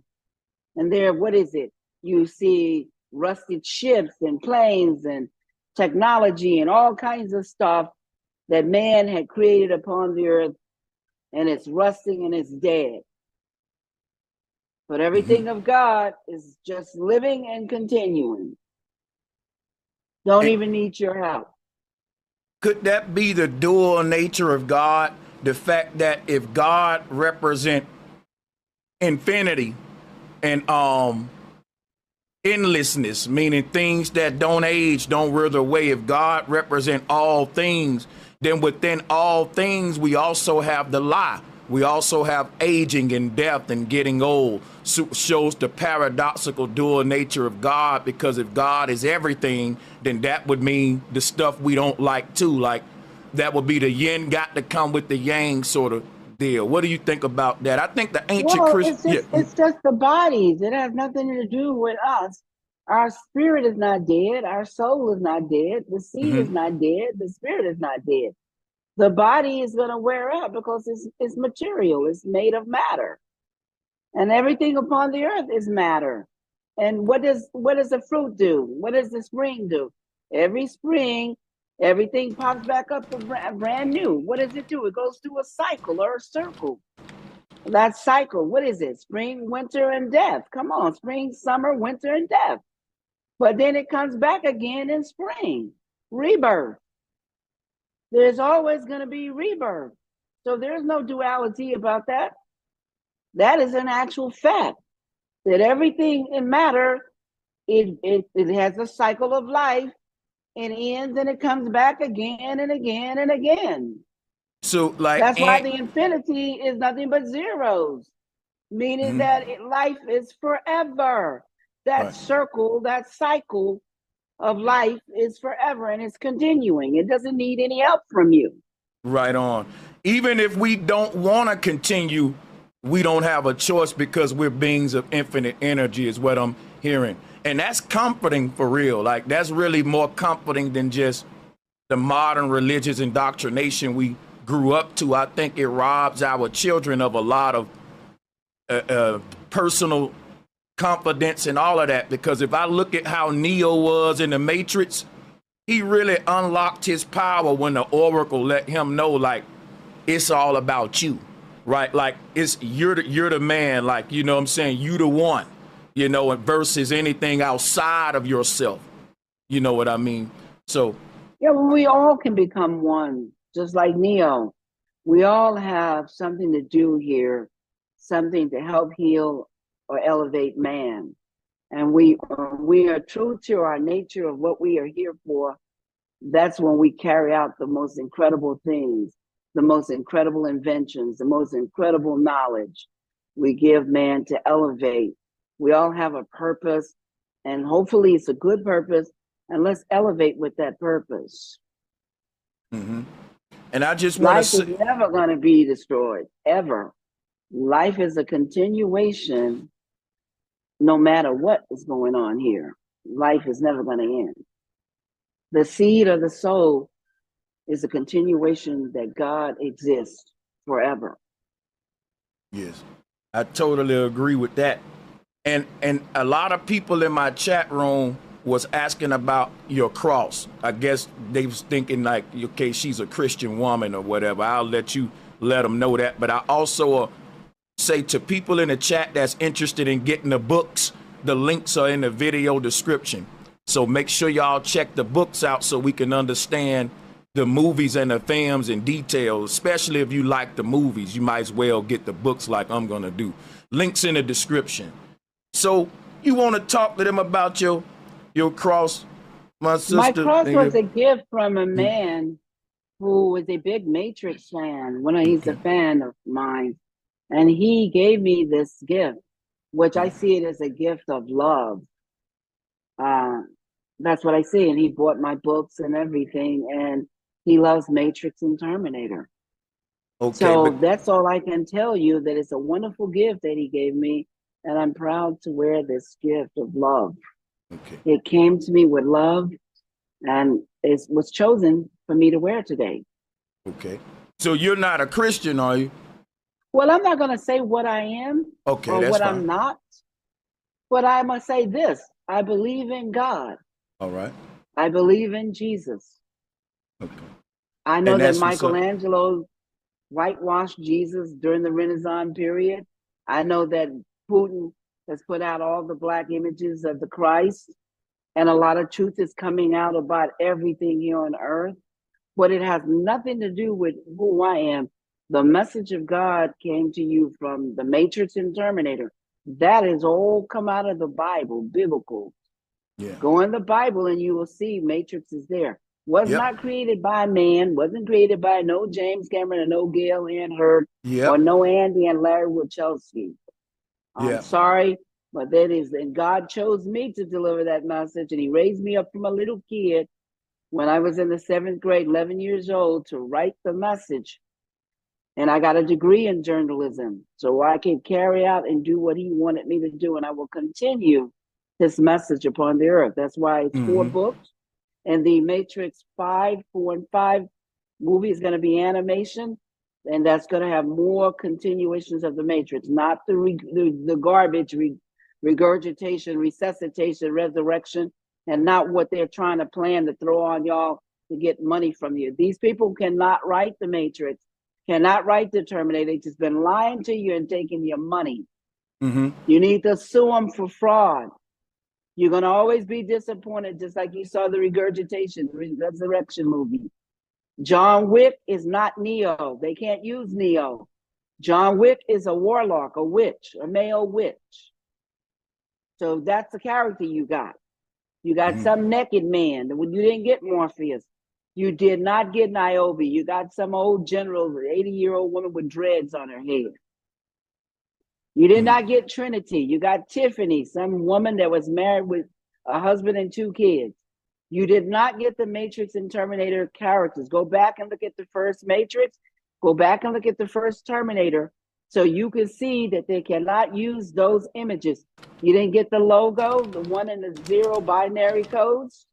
And there, what is it? You see rusted ships and planes and technology and all kinds of stuff that man had created upon the earth, and it's rusting and it's dead. But everything of God is just living and continuing. Don't even need your help. Could that be the dual nature of God? The fact that if God represent infinity and endlessness, meaning things that don't age, don't wither away, if God represent all things, then within all things we also have the lie. We also have aging and death and getting old. So shows the paradoxical dual nature of God, because if God is everything, then that would mean the stuff we don't like too. Like that would be the yin got to come with the yang sort of deal. What do you think about that? I think the ancient Christian. It's just the bodies. It has nothing to do with us. Our spirit is not dead. Our soul is not dead. The seed is not dead. The spirit is not dead. The body is going to wear out because it's material. It's made of matter. And everything upon the earth is matter. And what does the fruit do? What does the spring do? Every spring, everything pops back up brand new. What does it do? It goes through a cycle or a circle. That cycle, what is it? Spring, winter, and death. Come on, spring, summer, winter, and death. But then it comes back again in spring. Rebirth. There's always going to be rebirth. So there's no duality about that. That is an actual fact. That everything in matter, it has a cycle of life. It ends and it comes back again and again and again. So like that's why the infinity is nothing but zeros, meaning that life is forever. That circle, that cycle of life is forever, and it's continuing. It doesn't need any help from you. Right on. Even if we don't want to continue, we don't have a choice because we're beings of infinite energy is what I'm hearing. And that's comforting for real. Like that's really more comforting than just the modern religious indoctrination we grew up to. I think it robs our children of a lot of personal confidence and all of that, because if I look at how Neo was in the Matrix, he really unlocked his power when the Oracle let him know, like, it's all about you, right? Like it's you're the man, like, you know what I'm saying, you the one, you know, versus anything outside of yourself, you know what I mean? So yeah, well, we all can become one, just like Neo. We all have something to do here, something to help heal or elevate man. And we are true to our nature of what we are here for. That's when we carry out the most incredible things. the most incredible inventions, the most incredible knowledge. We give man to elevate. We all have a purpose, and hopefully it's a good purpose, and let's elevate with that purpose. Mm-hmm. And I just want Life to is never going to be destroyed, ever. Life is a continuation no matter what is going on here. Life is never going to end. The seed of the soul is a continuation that God exists forever. Yes, I totally agree with that. And a lot of people in my chat room was asking about your cross. I guess they was thinking like, okay, she's a Christian woman or whatever. I'll let them know that. But I also say to people in the chat that's interested in getting the books, the links are in the video description. So make sure y'all check the books out so we can understand the movies and the films in detail, especially if you like the movies. You might as well get the books like I'm going to do. Links in the description. So you want to talk to them about your cross, my sister? My cross was a gift from a man who was a big Matrix fan. He's a fan of mine. And he gave me this gift, which I see it as a gift of love. That's what I see. And he bought my books and everything. And he loves Matrix and Terminator. Okay, so that's all I can tell you, that it's a wonderful gift that he gave me. And I'm proud to wear this gift of love. Okay. It came to me with love, and it was chosen for me to wear today. Okay. So you're not a Christian, are you? Well, I'm not going to say what I am or what fine. I'm not, but I must say this. I believe in God. All right. I believe in Jesus. Okay. I know that Michelangelo whitewashed Jesus during the Renaissance period. I know that Putin has put out all the black images of the Christ, and a lot of truth is coming out about everything here on earth, but it has nothing to do with who I am. The message of God came to you from the Matrix and Terminator. That is all come out of the Bible, biblical. Yeah. Go in the Bible and you will see Matrix is there. Was not created by man, wasn't created by no James Cameron or no Gail Ann Hurd or no Andy and Larry Wachowski. I'm sorry, but that is, and God chose me to deliver that message, and he raised me up from a little kid when I was in the 7th grade, 11 years old, to write the message. And I got a degree in journalism, so I can carry out and do what he wanted me to do, and I will continue his message upon the earth. That's why it's 4 books, and the Matrix 5, 4, and 5 movie is going to be animation. And that's going to have more continuations of the Matrix, not the garbage, regurgitation, resuscitation, resurrection, and not what they're trying to plan to throw on y'all to get money from you. These people cannot write the Matrix, cannot write the Terminator. They've just been lying to you and taking your money. Mm-hmm. You need to sue them for fraud. You're going to always be disappointed, just like you saw the regurgitation, resurrection movie. John Wick is not Neo. They can't use Neo. John Wick is a warlock, a witch, a male witch. So that's the character you got. You got some naked man. You didn't get Morpheus. You did not get Niobe. You got some old general, 80-year-old woman with dreads on her head. You did not get Trinity. You got Tiffany, some woman that was married with a husband and 2 kids. You did not get the Matrix and Terminator characters. Go back and look at the first Matrix. Go back and look at the first Terminator, so you can see that they cannot use those images. You didn't get the logo, the 1 and the 0 binary codes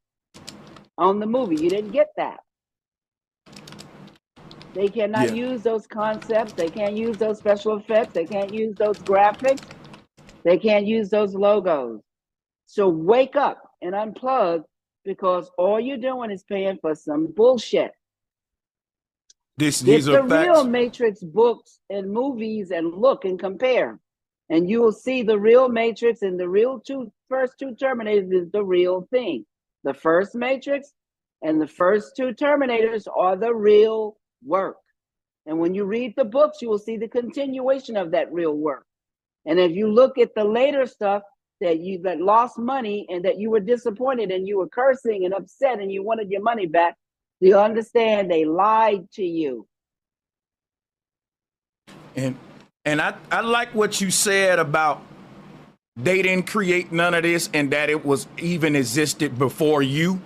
on the movie. You didn't get that. They cannot use those concepts. They can't use those special effects. They can't use those graphics. They can't use those logos. So wake up and unplug, because all you're doing is paying for some bullshit. These are the real Matrix books and movies and look and compare. And you will see the real Matrix and the real first two Terminators is the real thing. The first Matrix and the first 2 Terminators are the real work. And when you read the books, you will see the continuation of that real work. And if you look at the later stuff, that lost money and that you were disappointed and you were cursing and upset and you wanted your money back, you understand they lied to you. And I like what you said about they didn't create none of this and that it was even existed before you,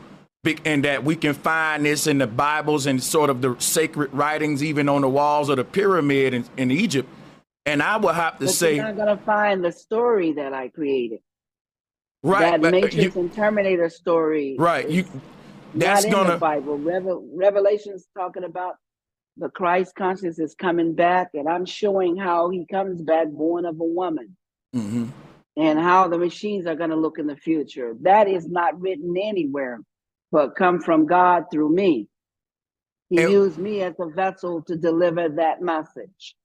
and that we can find this in the Bibles and sort of the sacred writings, even on the walls of the pyramid in Egypt. And I would have to say, you're not going to find the story that I created. Right, that Matrix and Terminator story. Right, that's not in the Bible. Revelation's talking about the Christ conscious is coming back, and I'm showing how he comes back born of a woman, and how the machines are going to look in the future. That is not written anywhere, but come from God through me. He used me as a vessel to deliver that message.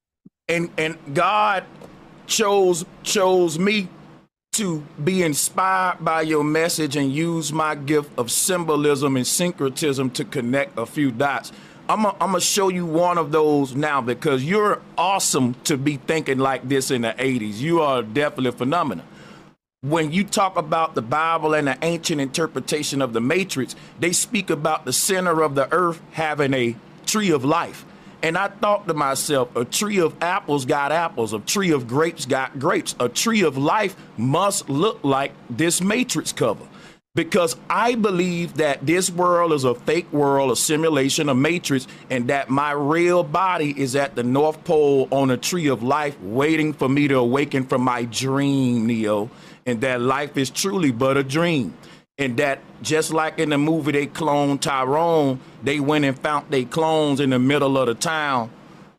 And God chose me to be inspired by your message and use my gift of symbolism and syncretism to connect a few dots. I'm gonna show you one of those now, because you're awesome to be thinking like this in the 80s. You are definitely a phenomenon. When you talk about the Bible and the ancient interpretation of the Matrix, they speak about the center of the earth having a tree of life. And I thought to myself, a tree of apples got apples, a tree of grapes got grapes. A tree of life must look like this Matrix cover, because I believe that this world is a fake world, a simulation, a matrix, and that my real body is at the North Pole on a tree of life waiting for me to awaken from my dream, Neo, and that life is truly but a dream. And that just like in the movie they cloned Tyrone, they went and found their clones in the middle of the town.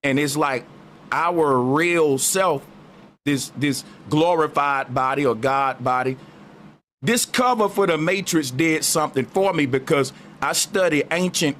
And it's like our real self, this glorified body or God body. This cover for the Matrix did something for me, because I study ancient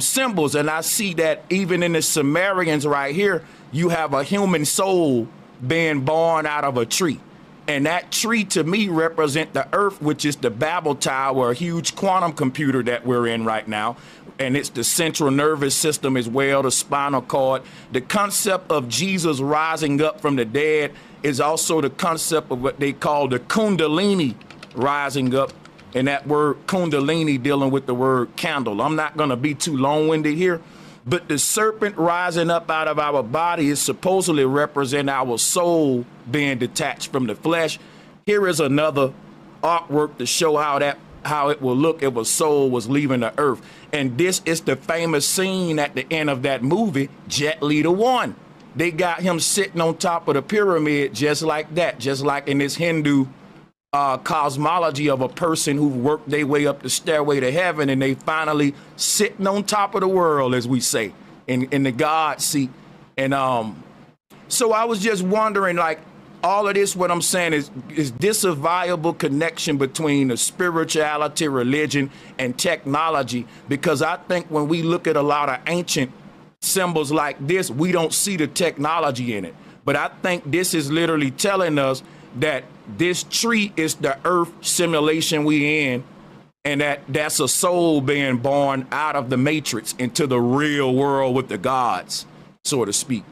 symbols, and I see that even in the Sumerians right here, you have a human soul being born out of a tree. And that tree to me represent the earth, which is the Babel Tower, a huge quantum computer that we're in right now. And it's the central nervous system as well, the spinal cord. The concept of Jesus rising up from the dead is also the concept of what they call the Kundalini rising up. And that word Kundalini dealing with the word candle. I'm not going to be too long-winded here. But the serpent rising up out of our body is supposedly represent our soul being detached from the flesh. Here is another artwork to show how it will look if a soul was leaving the earth. And this is the famous scene at the end of that movie, Jet Li the One. They got him sitting on top of the pyramid just like that, just like in this Hindu cosmology of a person who worked their way up the stairway to heaven, and they finally sitting on top of the world, as we say, in the God seat. And so I was just wondering, like, all of this, what I'm saying is this a viable connection between the spirituality, religion, and technology? Because I think when we look at a lot of ancient symbols like this, we don't see the technology in it. But I think this is literally telling us that this tree is the earth simulation we in, and that's a soul being born out of the matrix into the real world with the gods, so to speak.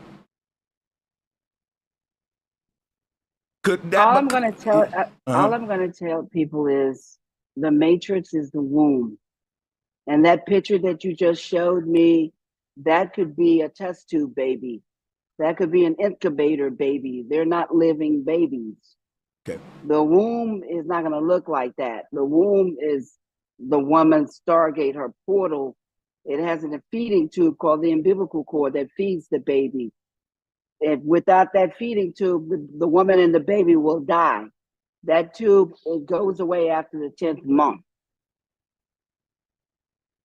All I'm going to tell people is the matrix is the womb. And that picture that you just showed me, that could be a test tube baby. That could be an incubator baby. They're not living babies. Okay. The womb is not going to look like that. The womb is the woman's stargate, her portal. It has a feeding tube called the umbilical cord that feeds the baby. And without that feeding tube, the woman and the baby will die. That tube, it goes away after the 10th month.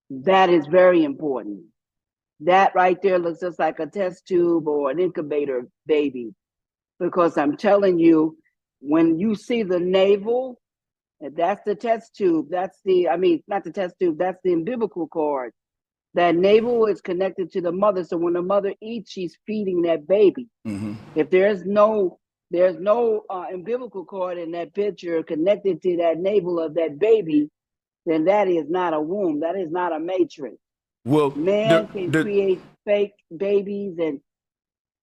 That is very important. That right there looks just like a test tube or an incubator baby. Because I'm telling you, when you see the navel, that's the test tube. That's not the test tube, that's the umbilical cord. That navel is connected to the mother. So when the mother eats, she's feeding that baby. Mm-hmm. If there's no umbilical cord in that picture connected to that navel of that baby, then that is not a womb. That is not a matrix. Well, man can create fake babies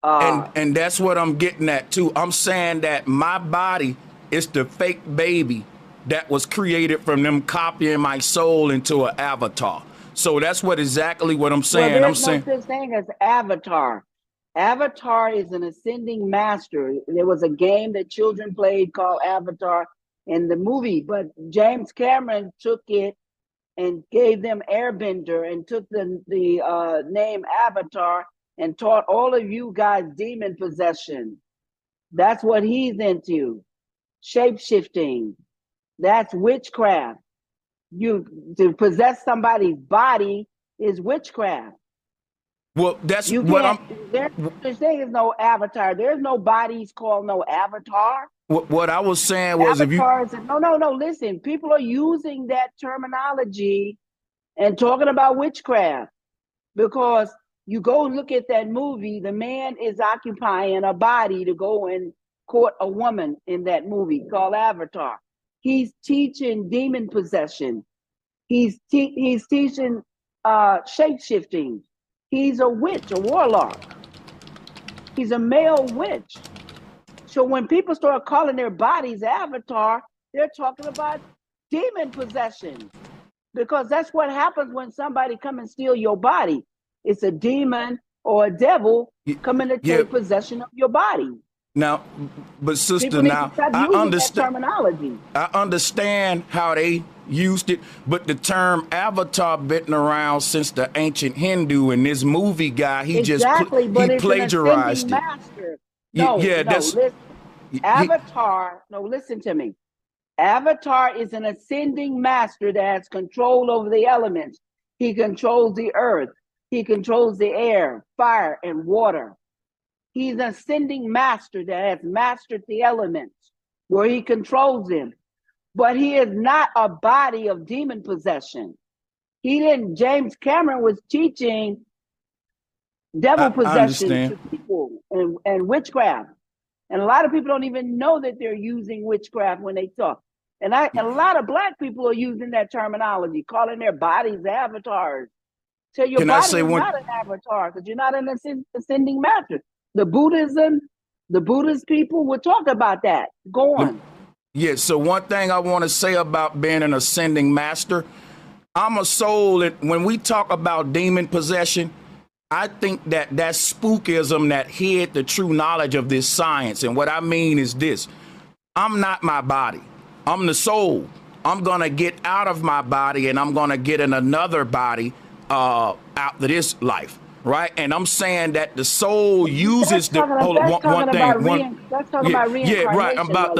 and that's what I'm getting at too. I'm saying that my body is the fake baby that was created from them copying my soul into an avatar. So that's exactly what I'm saying. Well, there's no such thing as avatar. Avatar is an ascending master. There was a game that children played called Avatar in the movie, but James Cameron took it and gave them Airbender and took the name Avatar and taught all of you guys demon possession. That's what he's into. Shape-shifting. That's witchcraft. To possess somebody's body is witchcraft. Well, that's what I'm. There's no avatar. There's no bodies called no avatar. What I was saying was, Avatars, no. Listen, people are using that terminology and talking about witchcraft because you go look at that movie. The man is occupying a body to go and court a woman in that movie called Avatar. He's teaching demon possession. He's teaching shape-shifting. He's a witch, a warlock. He's a male witch. So when people start calling their bodies Avatar, they're talking about demon possession. Because that's what happens when somebody come and steal your body. It's a demon or a devil coming to take possession of your body. Now, but sister, now I understand terminology. I understand how they used it, but the term avatar been around since the ancient Hindu, and this movie guy, he plagiarized it. Master. Listen. Avatar, listen to me. Avatar is an ascending master that has control over the elements. He controls the earth. He controls the air, fire, and water. He's an ascending master that has mastered the elements where he controls them. But he is not a body of demon possession. James Cameron was teaching devil possession to people and witchcraft. And a lot of people don't even know that they're using witchcraft when they talk. And a lot of Black people are using that terminology, calling their bodies avatars. So your body is not an avatar because you're not an ascending master. The Buddhist people would talk about that. Go on. Yeah, so one thing I want to say about being an ascending master, I'm a soul. When we talk about demon possession, I think that's spookism that hid the true knowledge of this science. And what I mean is this: I'm not my body. I'm the soul. I'm going to get out of my body and I'm going to get in another body after this life. Right, and I'm saying that the soul uses the one thing. That's talking about reincarnation. Yeah, right. I'm about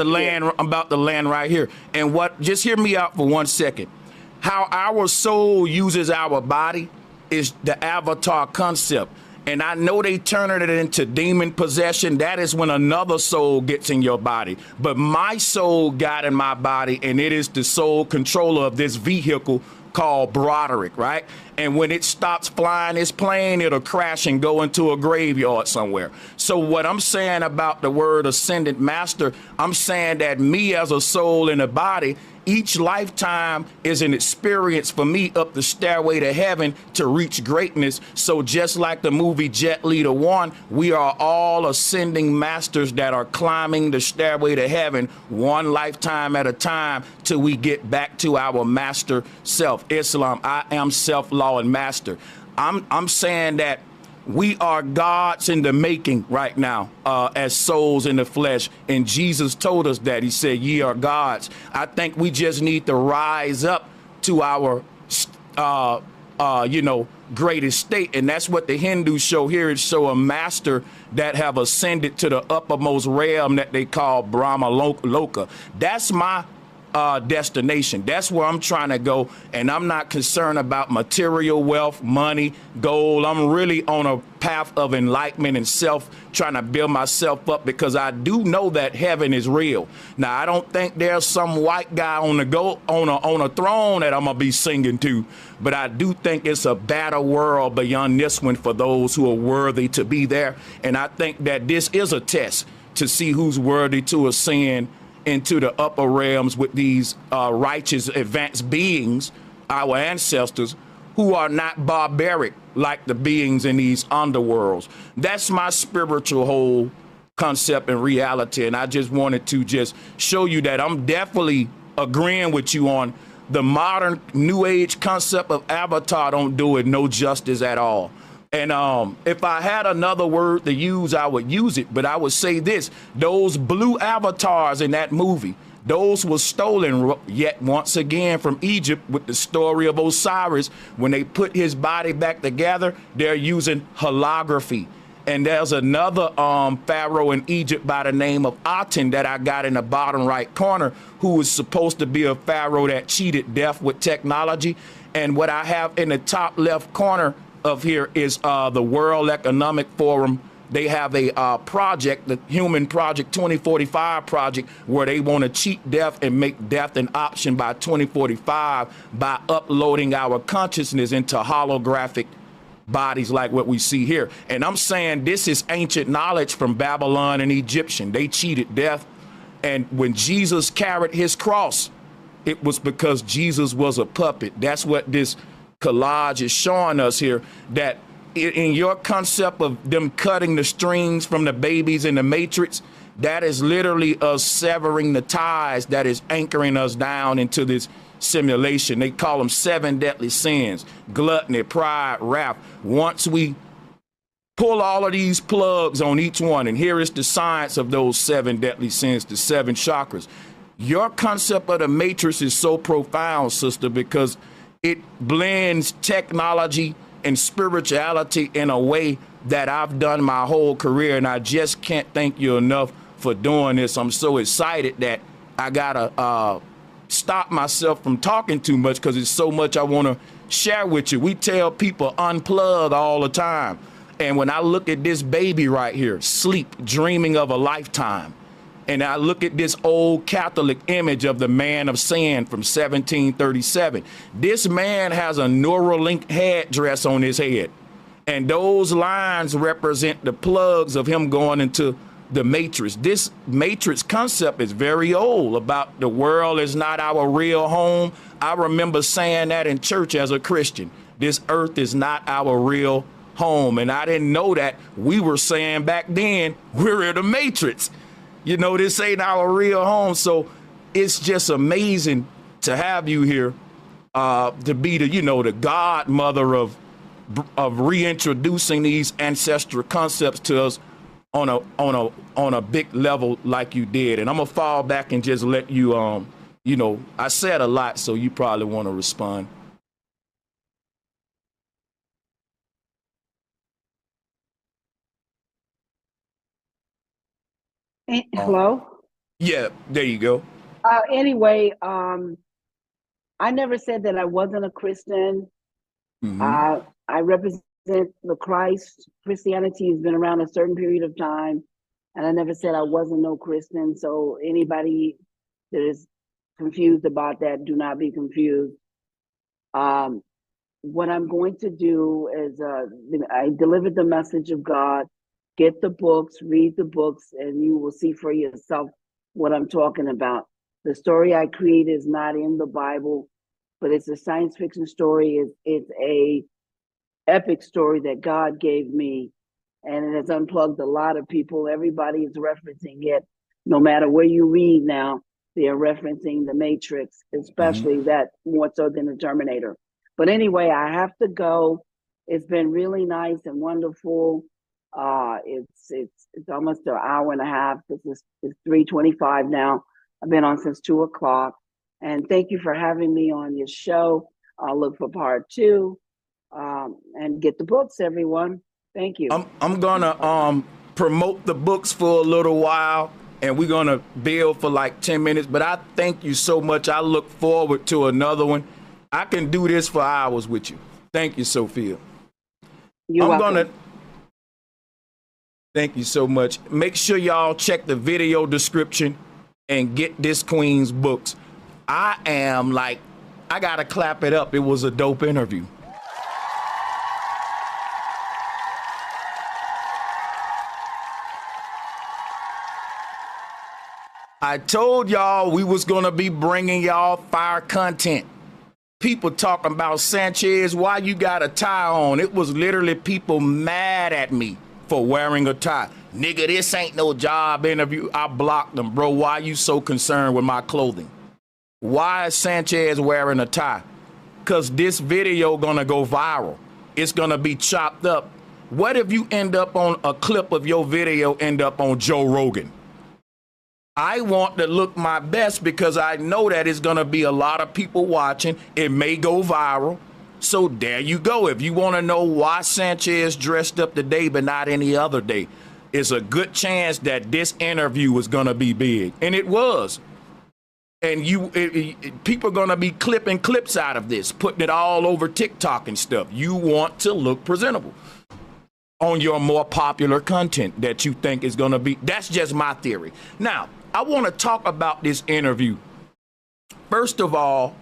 the land right here. And just hear me out for 1 second. How our soul uses our body is the avatar concept. And I know they turning it into demon possession. That is when another soul gets in your body. But my soul got in my body, and it is the sole controller of this vehicle called Broderick, right? And when it stops flying its plane, it'll crash and go into a graveyard somewhere. So what I'm saying about the word ascendant master, I'm saying that me as a soul in a body, each lifetime is an experience for me up the stairway to heaven to reach greatness. So just like the movie Jet Li 1, we are all ascending masters that are climbing the stairway to heaven one lifetime at a time till we get back to our master self. Islam, I am self-law and master. I'm saying that we are gods in the making right now, as souls in the flesh. And Jesus told us that. He said, ye are gods. I think we just need to rise up to our, greatest state. And that's what the Hindus show here. It show a master that have ascended to the uppermost realm that they call Brahma Loka. That's my destination. That's where I'm trying to go, and I'm not concerned about material wealth, money, gold. I'm really on a path of enlightenment and trying to build myself up, because I do know that heaven is real. Now, I don't think there's some white guy on a throne that I'm gonna be singing to, but I do think it's a better world beyond this one for those who are worthy to be there. And I think that this is a test to see who's worthy to ascend into the upper realms with these righteous advanced beings, our ancestors, who are not barbaric like the beings in these underworlds. That's my spiritual whole concept and reality. And I just wanted to just show you that I'm definitely agreeing with you on the modern new age concept of avatar don't do it no justice at all. And if I had another word to use, I would use it. But I would say this: those blue avatars in that movie, those were stolen yet once again from Egypt with the story of Osiris. When they put his body back together, they're using holography. And there's another pharaoh in Egypt by the name of Aten that I got in the bottom right corner, who was supposed to be a pharaoh that cheated death with technology. And what I have in the top left corner of here is the World Economic Forum. They have a project, the Human Project 2045 project, where they want to cheat death and make death an option by 2045 by uploading our consciousness into holographic bodies like what we see here. And I'm saying this is ancient knowledge from Babylon and Egyptian. They cheated death. And when Jesus carried his cross, it was because Jesus was a puppet. That's what this collage is showing us here, that in your concept of them cutting the strings from the babies in the Matrix, that is literally us severing the ties that is anchoring us down into this simulation. They call them 7 deadly sins: gluttony, pride, wrath. Once we pull all of these plugs on each one, and here is the science of those 7 deadly sins, the 7 chakras. Your concept of the Matrix is so profound, sister, because it blends technology and spirituality in a way that I've done my whole career, and I just can't thank you enough for doing this. I'm so excited that I gotta stop myself from talking too much, because it's so much I want to share with you. We tell people unplug all the time, and when I look at this baby right here, sleep, dreaming of a lifetime, and I look at this old Catholic image of the man of sin from 1737. This man has a Neuralink headdress on his head, and those lines represent the plugs of him going into the Matrix. This Matrix concept is very old, about the world is not our real home. I remember saying that in church as a Christian. This earth is not our real home. And I didn't know that we were saying back then, we're in the Matrix. You know, this ain't our real home. So it's just amazing to have you here, to be the, you know, the godmother of reintroducing these ancestral concepts to us on a big level like you did. And I'm gonna fall back and just let you, you know, I said a lot, so you probably want to respond. Hello? Yeah, there you go. Anyway, I never said that I wasn't a Christian. I represent the Christ. Christianity has been around a certain period of time, and I never said I wasn't no Christian. So anybody that is confused about that, do not be confused. What I'm going to do is I delivered the message of God. Get the books, read the books, and you will see for yourself what I'm talking about. The story I create is not in the Bible, but it's a science fiction story. It's a epic story that God gave me, and it has unplugged a lot of people. Everybody is referencing it. No matter where you read now, they are referencing the Matrix, especially that more so than the Terminator. But anyway, I have to go. It's been really nice and wonderful. It's almost an hour and a half. It's 3:25 now. I've been on since 2 o'clock. And thank you for having me on your show. I'll look for part 2. And get the books, everyone. Thank you. I'm gonna promote the books for a little while, and we're gonna build for like 10 minutes. But I thank you so much. I look forward to another one. I can do this for hours with you. Thank you, Sophia. You're welcome. Thank you so much. Make sure y'all check the video description and get this queen's books. I gotta clap it up. It was a dope interview. I told y'all we was gonna be bringing y'all fire content. People talking about Sanchez, why you got a tie on? It was literally people mad at me for wearing a tie. Nigga, this ain't no job interview. I blocked them, bro. Why you so concerned with my clothing? Why is Sanchez wearing a tie? Because this video gonna go viral. It's gonna be chopped up What if you end up on a clip of your video end up on Joe Rogan? I want to look my best because I know that it's going to be a lot of people watching. It may go viral. So there you go. If you want to know why Sanchez dressed up today but not any other day, it's a good chance that this interview was going to be big. And it was. And people are going to be clipping clips out of this, putting it all over TikTok and stuff. You want to look presentable on your more popular content that you think is going to be. That's just my theory. Now, I want to talk about this interview. First of all,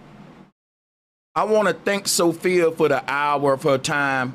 I want to thank Sophia for the hour of her time.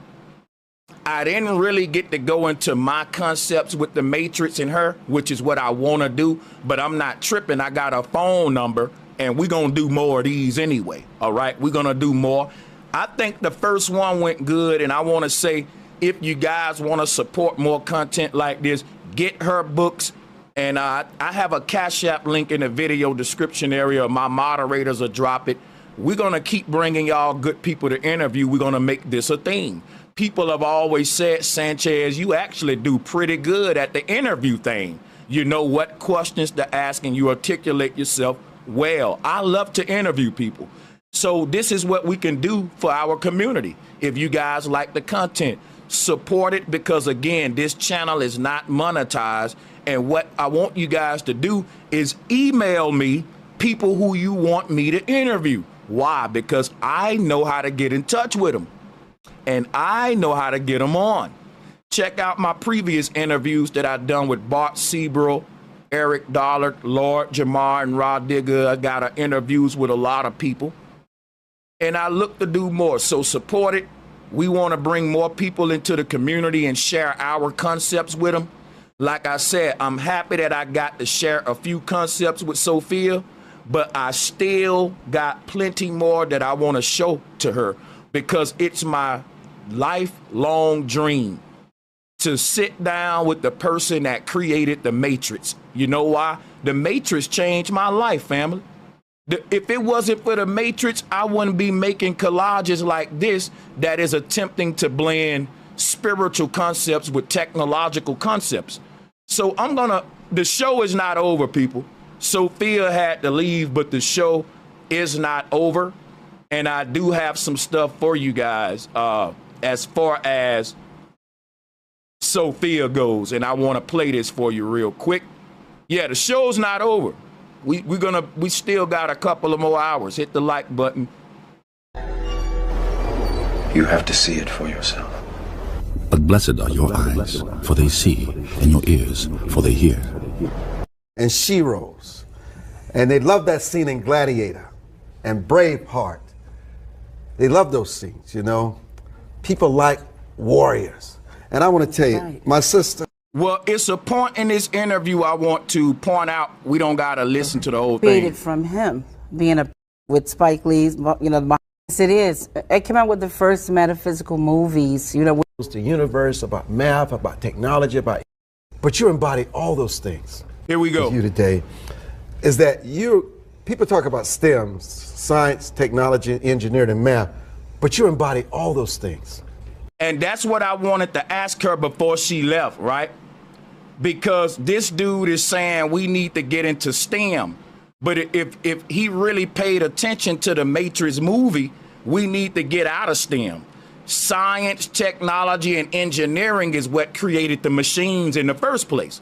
I didn't really get to go into my concepts with the Matrix and her, which is what I want to do, but I'm not tripping. I got a phone number, and we're going to do more of these anyway, all right? We're going to do more. I think the first one went good, and I want to say, if you guys want to support more content like this, get her books, and I have a Cashapp link in the video description area. My moderators will drop it. We're going to keep bringing y'all good people to interview. We're going to make this a thing. People have always said, Sanchez, you actually do pretty good at the interview thing. You know what questions to ask and you articulate yourself well. I love to interview people. So this is what we can do for our community. If you guys like the content, support it because, again, this channel is not monetized. And what I want you guys to do is email me people who you want me to interview. Why? Because I know how to get in touch with them. And I know how to get them on. Check out my previous interviews that I've done with Bart Seabrook, Eric Dollard, Lord Jamar, and Rod Digger. I got interviews with a lot of people. And I look to do more. So support it. We want to bring more people into the community and share our concepts with them. Like I said, I'm happy that I got to share a few concepts with Sophia, but I still got plenty more that I want to show to her because it's my lifelong dream to sit down with the person that created the Matrix. You know why? The Matrix changed my life, family. If it wasn't for the Matrix, I wouldn't be making collages like this that is attempting to blend spiritual concepts with technological concepts. So the show is not over, people. Sophia had to leave, but the show is not over. And I do have some stuff for you guys as far as Sophia goes. And I want to play this for you real quick. Yeah, the show's not over. We still got a couple of more hours. Hit the like button. You have to see it for yourself. But blessed are your eyes, for they see, and your ears, for they hear. And she rose. And they love that scene in Gladiator and Braveheart. They love those scenes, you know. People like warriors. And I want to tell you, my sister. Well, it's a point in this interview I want to point out. We don't got to listen to the whole thing. Created from him, being with Spike Lee's, you know, yes, it is. It came out with the first metaphysical movies, you know. It's the universe, about math, about technology, but you embody all those things. Here we go. With you today is that people talk about STEM, science, technology, engineering, and math, but you embody all those things. And that's what I wanted to ask her before she left, right? Because this dude is saying we need to get into STEM. But if he really paid attention to the Matrix movie, we need to get out of STEM. Science, technology, and engineering is what created the machines in the first place.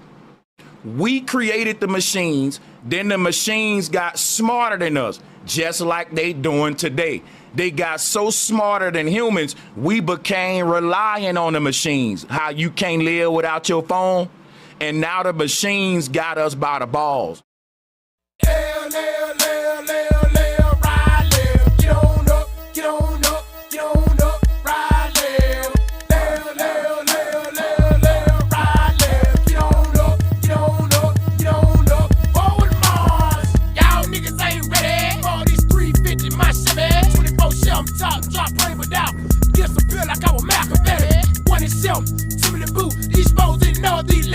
We created the machines, then the machines got smarter than us, just like they doing today. They got so smarter than humans, we became reliant on the machines. How you can't live without your phone? And now the machines got us by the balls. Drop, play without. Get some feel like I was Malcolm, baby. One and seven, some of the boot. These foes didn't know these